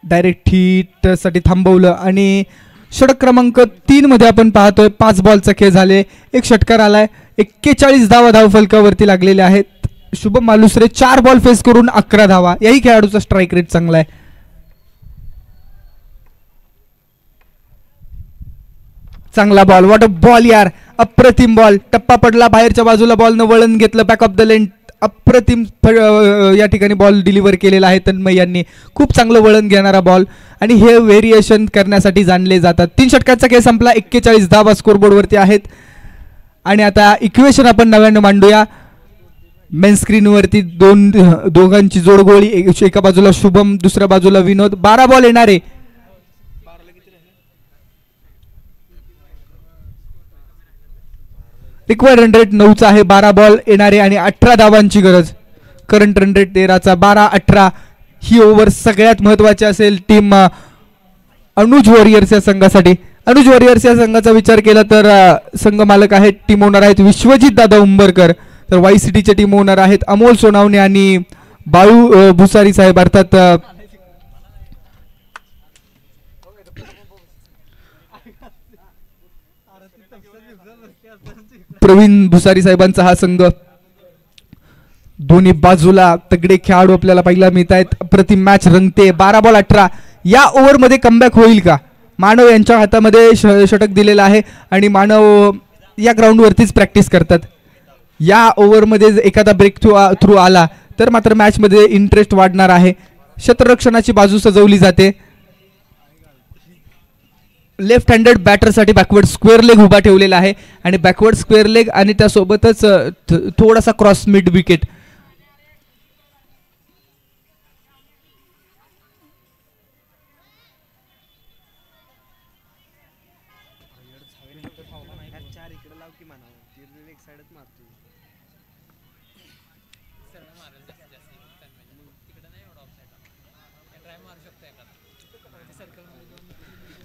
डायरेक्ट हिट साठी थांबवलं आणि षटक क्रमांक 3 मध्ये आपण पाहतोय 5 बॉलचा खेळ झाले, एक षटकार आलाय. 41 धावा धावफलकावरती लागलेले आहेत. शुभम मालुसरे 4 बॉल फेस करून 11 धावा. याही खेळाडूचा स्ट्राईक रेट चांगला आहे. चांगला बॉल, व्हॉट अ बॉल यार, अप्रतिम बॉल. टप्पा पडला, बाहेरच्या बाजूला बॉलनं वळण घेतलं, बॅक ऑफ द लेन, अप्रतिम या ठिकाणी बॉल डिलिव्हर केलेला आहे तन्मय यांनी. खूप चांगलं वळण घेणारा बॉल आणि हे व्हेरिएशन करण्यासाठी जाणले जातात. 3 षटकांचा खेळ संपला. 41 धावा स्कोरबोर्डवरती आहेत. आणि आता इक्वेशन आपण नव्यानं मांडूया. मेन स्क्रीनवरती दोघांची जोडगोळी, एका बाजूला शुभम, दुसऱ्या बाजूला विनोद. 12 बॉल येणारे. रिक्वायर्ड रन रेट 9चा आहे. 12 बॉल येणारे आणि 18 धावांची गरज. करंट रन रेट 13चा. 12-18 ही ओव्हर सगळ्यात महत्वाची असेल टीम अनुज वॉरियर्स या संघासाठी. अनुज वॉरियर्स या संघाचा विचार केला तर संघ मालक आहेत, टीम ओनर आहेत विश्वजित दादा उंबरकर. तर वाई सिटीचे टीम ओनर आहेत अमोल सोनावणे आणि बाळू भुसारी साहेब. अर्थात प्रवीण भुसारी साहेबांचा हा संघ. दोन्ही बाजूला तगडे खेळाडू आपल्याला पाहायला मिळत आहेत. प्रति मॅच रंगते. 12 बॉल 18. या ओव्हरमध्ये कमबॅक होईल का? मानव यांच्या हातामध्ये षटक दिलेलं आहे आणि मानव या ग्राउंडवरतीच प्रॅक्टिस करतात. या ओव्हरमध्ये एखादा ब्रेक थ्रू आला तर मात्र मॅचमध्ये इंटरेस्ट वाढणार आहे. क्षेत्ररक्षणाची बाजू सजवली जाते. लेफ्ट हँडेड बॅटरसाठी बॅकवर्ड स्क्वेअर लेग उभा ठेवलेला आहे आणि बॅकवर्ड स्क्वेअर लेग आणि त्यासोबतच थोडासा क्रॉस मिड विकेट.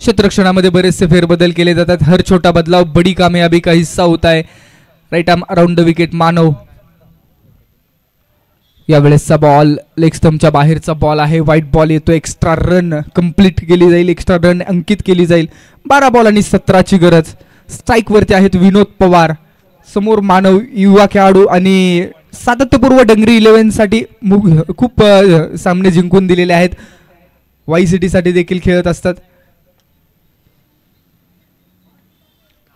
क्षेत्ररक्षणामध्ये बरेचसे फेरबदल केले जातात. हर छोटा बदलाव बडी कामयाबी का हिस्सा होता है. Right arm around the wicket Manav. यावेळेसचा बॉल लेग स्टंपच्या बाहेरचा बॉल आहे. व्हाईट बॉल येतो. एक्स्ट्रा रन कंप्लीट केली जाईल. एक्स्ट्रा रन अंकित केली जाईल. 12 बॉल आणि 17ची गरज. स्ट्राईक वरती आहेत विनोद पवार. समोर मानव युवा खेळाडू आणि सातत्यपूर्व डंगरी 11 साठी खूप सामने जिंकून दिलेले आहेत. वाई सिटी साठी देखील खेळत असतात.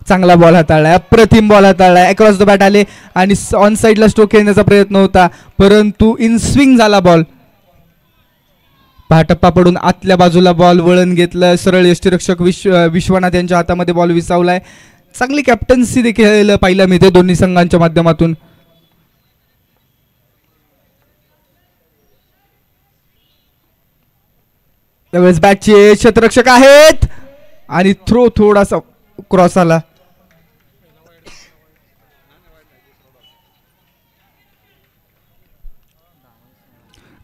चांगला बॉल हाताळलाय. अप्रतिम बॉल हाताळलाय. अक्रॉस द बॅट आले आणि ऑन साइडला स्ट्रोक खेळण्याचा प्रयत्न होता परंतु इन स्विंग झाला बॉल. टप्पा पडून आतल्या बाजूला बॉल वळण घेतलं. सरळ यष्टीरक्षक विश्वनाथ यांच्या हातामध्ये बॉल विसावलाय. चांगली कॅप्टन्सी देखील पाहिलं मिळते दोन्ही संघांच्या माध्यमातून. त्यावेळेस बॅटचे क्षेत्ररक्षक आहेत आणि थ्रो थोडासा क्रॉस आला.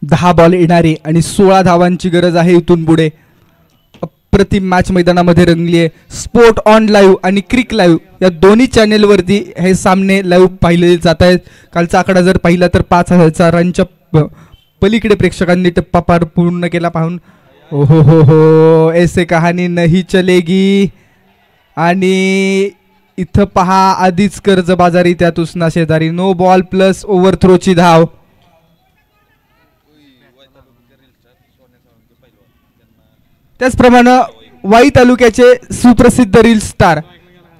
दहा बॉल येणारे आणि 16 धावांची गरज आहे इथून पुढे. अप्रतिम मॅच मैदानामध्ये रंगली आहे. स्पोर्ट ऑन लाईव्ह आणि क्रिक लाईव्ह या दोन्ही चॅनेलवरती हे सामने लाईव्ह पाहिले जात आहेत. कालचा आकडा जर पाहिला तर 5,000 पलीकडे प्रेक्षकांनी टप्पा पार पूर्ण केला पाहून. ओहो हो हो ऐसे कहाणी नाही चलेगी. आणि इथं पहा आधीच कर्जबाजारी त्यात उसना शेजारी. नो बॉल प्लस ओव्हर थ्रोची धाव. त्याचप्रमाणे वाई तालुक्याचे सुप्रसिद्ध रील स्टार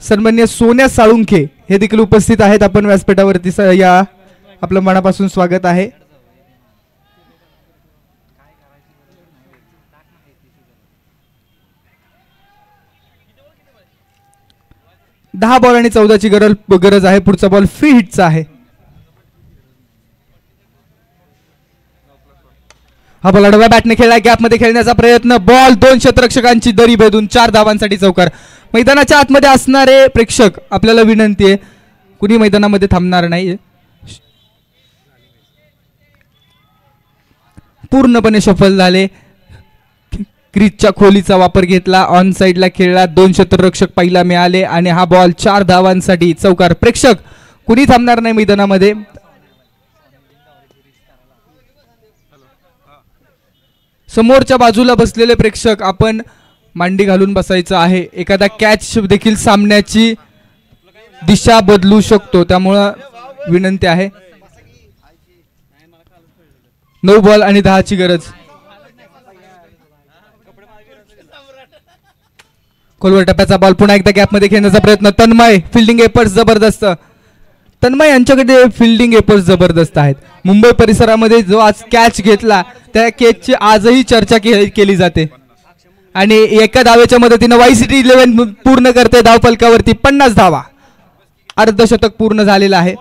सन्मान्य सोन्या साळुंखे हे देखील उपस्थित आहेत. आपण व्यासपीठावरती या आपलं मनापासून स्वागत आहे. दहा बॉल आणि 14ची गरज आहे. पुढचा बॉल फ्री हिटचा आहे. हा बॉल आडव्या बॅटने खेळला. गॅपमध्ये खेळण्याचा प्रयत्न. बॉल 2 क्षेत्ररक्षकांची दरी भेदून 4 धावांसाठी चौकार. मैदानाच्या आतमध्ये असणारे प्रेक्षक आपल्याला विनंती आहे कुणी मैदानामध्ये थांबणार नाही. पूर्णपणे सफल झाले. क्रीजच्या खोलीचा वापर घेतला. ऑन साइडला खेळला. 2 क्षेत्ररक्षक पहिला मिळाले आणि हा बॉल 4 धावांसाठी चौकार. प्रेक्षक कुणी थांबणार नाही मैदानामध्ये. समोरच्या बाजूला बसलेले प्रेक्षक आपण मांडी घालून बसायचं आहे. एखादा कॅच देखील सामन्याची दिशा बदलू शकतो त्यामुळं विनंती आहे. 9 बॉल आणि 10ची गरज. खोलवर टप्प्याचा बॉल पुन्हा एकदा गॅपमध्ये खेळण्याचा प्रयत्न. तन्मय फिल्डिंग एफर्ट्स जबरदस्त. तन्मय यांच्याकडे फिल्डिंग एफर्ट्स जबरदस्त आहेत. मुंबई परिसरामध्ये जो आज कॅच घेतला त्या कॅचची आजही चर्चा केली जाते आणि एका धावेच्या मदतीने YCT11 पूर्ण करते धावफलकावरती 50 धावा. अर्धशतक पूर्ण झालेलं आहे.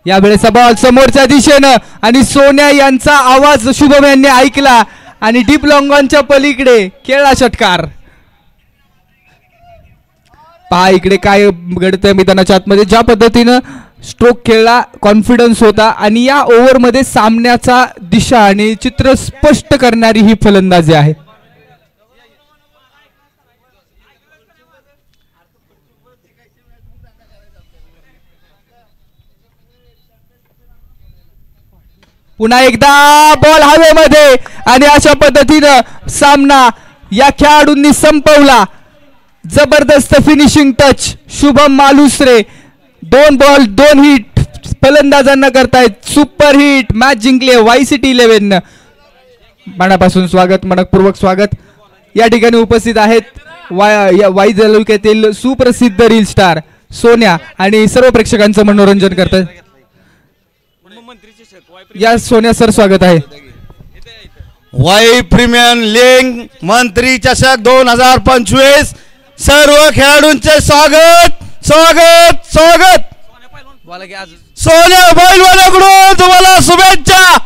यावेळेस बॉल समोरच्या दिशेनं आणि सोन्या यांचा आवाज शुभम यांनी ऐकला आणि डीप लॉंगॉनच्या पलीकडे खेळला षटकार. पहा इकडे काय घडतंय मैदानाच्या आतमध्ये. ज्या पद्धतीनं स्ट्रोक खेळला, कॉन्फिडन्स होता आणि या ओव्हरमध्ये सामन्याचा दिशा आणि चित्र स्पष्ट करणारी ही फलंदाजी आहे. पुन्हा एकदा बॉल हवेमध्ये आणि अशा पद्धतीनं सामना या खेळाडूंनी संपवला. जबरदस्त finishing touch Shubham Malusare. 2 ball 2 hit फलंदाजांना करतायत. Super hit. मॅच जिंकले YCT11. मनापासून स्वागत, मनपूर्वक स्वागत. या ठिकाणी उपस्थित आहेत वाई तालुक्यातील सुप्रसिद्ध रील स्टार सोन्या आणि सर्व प्रेक्षकांचं मनोरंजन करतात. या सोन्या सर स्वागत आहे. वाई प्रीमियर लीग मंत्री चषक 2025 सर्व खेळाडूंचे स्वागत स्वागत स्वागत. सोन्या बैलवाल्याकडून तुम्हाला शुभेच्छा.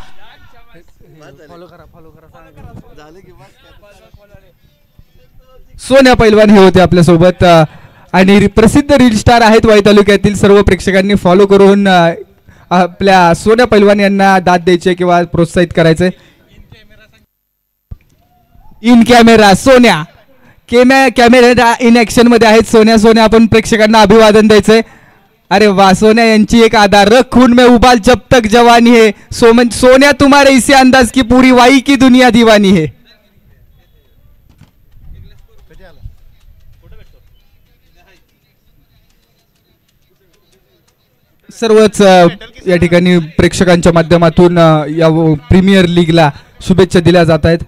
सोन्या पैलवान हे होते आपल्या सोबत आणि प्रसिद्ध रील स्टार आहेत. वाई तालुक्यातील सर्व प्रेक्षकांनी फॉलो करून आपल्या सोन्या पैलवान यांना दाद द्यायचे किंवा प्रोत्साहित करायचे. इन कॅमेरा सोन्या कॅमेरा इन ऍक्शन मध्ये आहेत. सोन्या आपण प्रेक्षकांना अभिवादन द्यायचंय. अरे वा, सोन्या यांची एक आधार. रख खून में उबाल जब तक जवानी है. सोन्या तुम्हारे इसे अंदाज की पूरी वाई की दुनिया दीवानी है. सर्वच या ठिकाणी प्रेक्षकांच्या माध्यमातून या प्रीमियर लीगला शुभेच्छा दिल्या जात आहेत.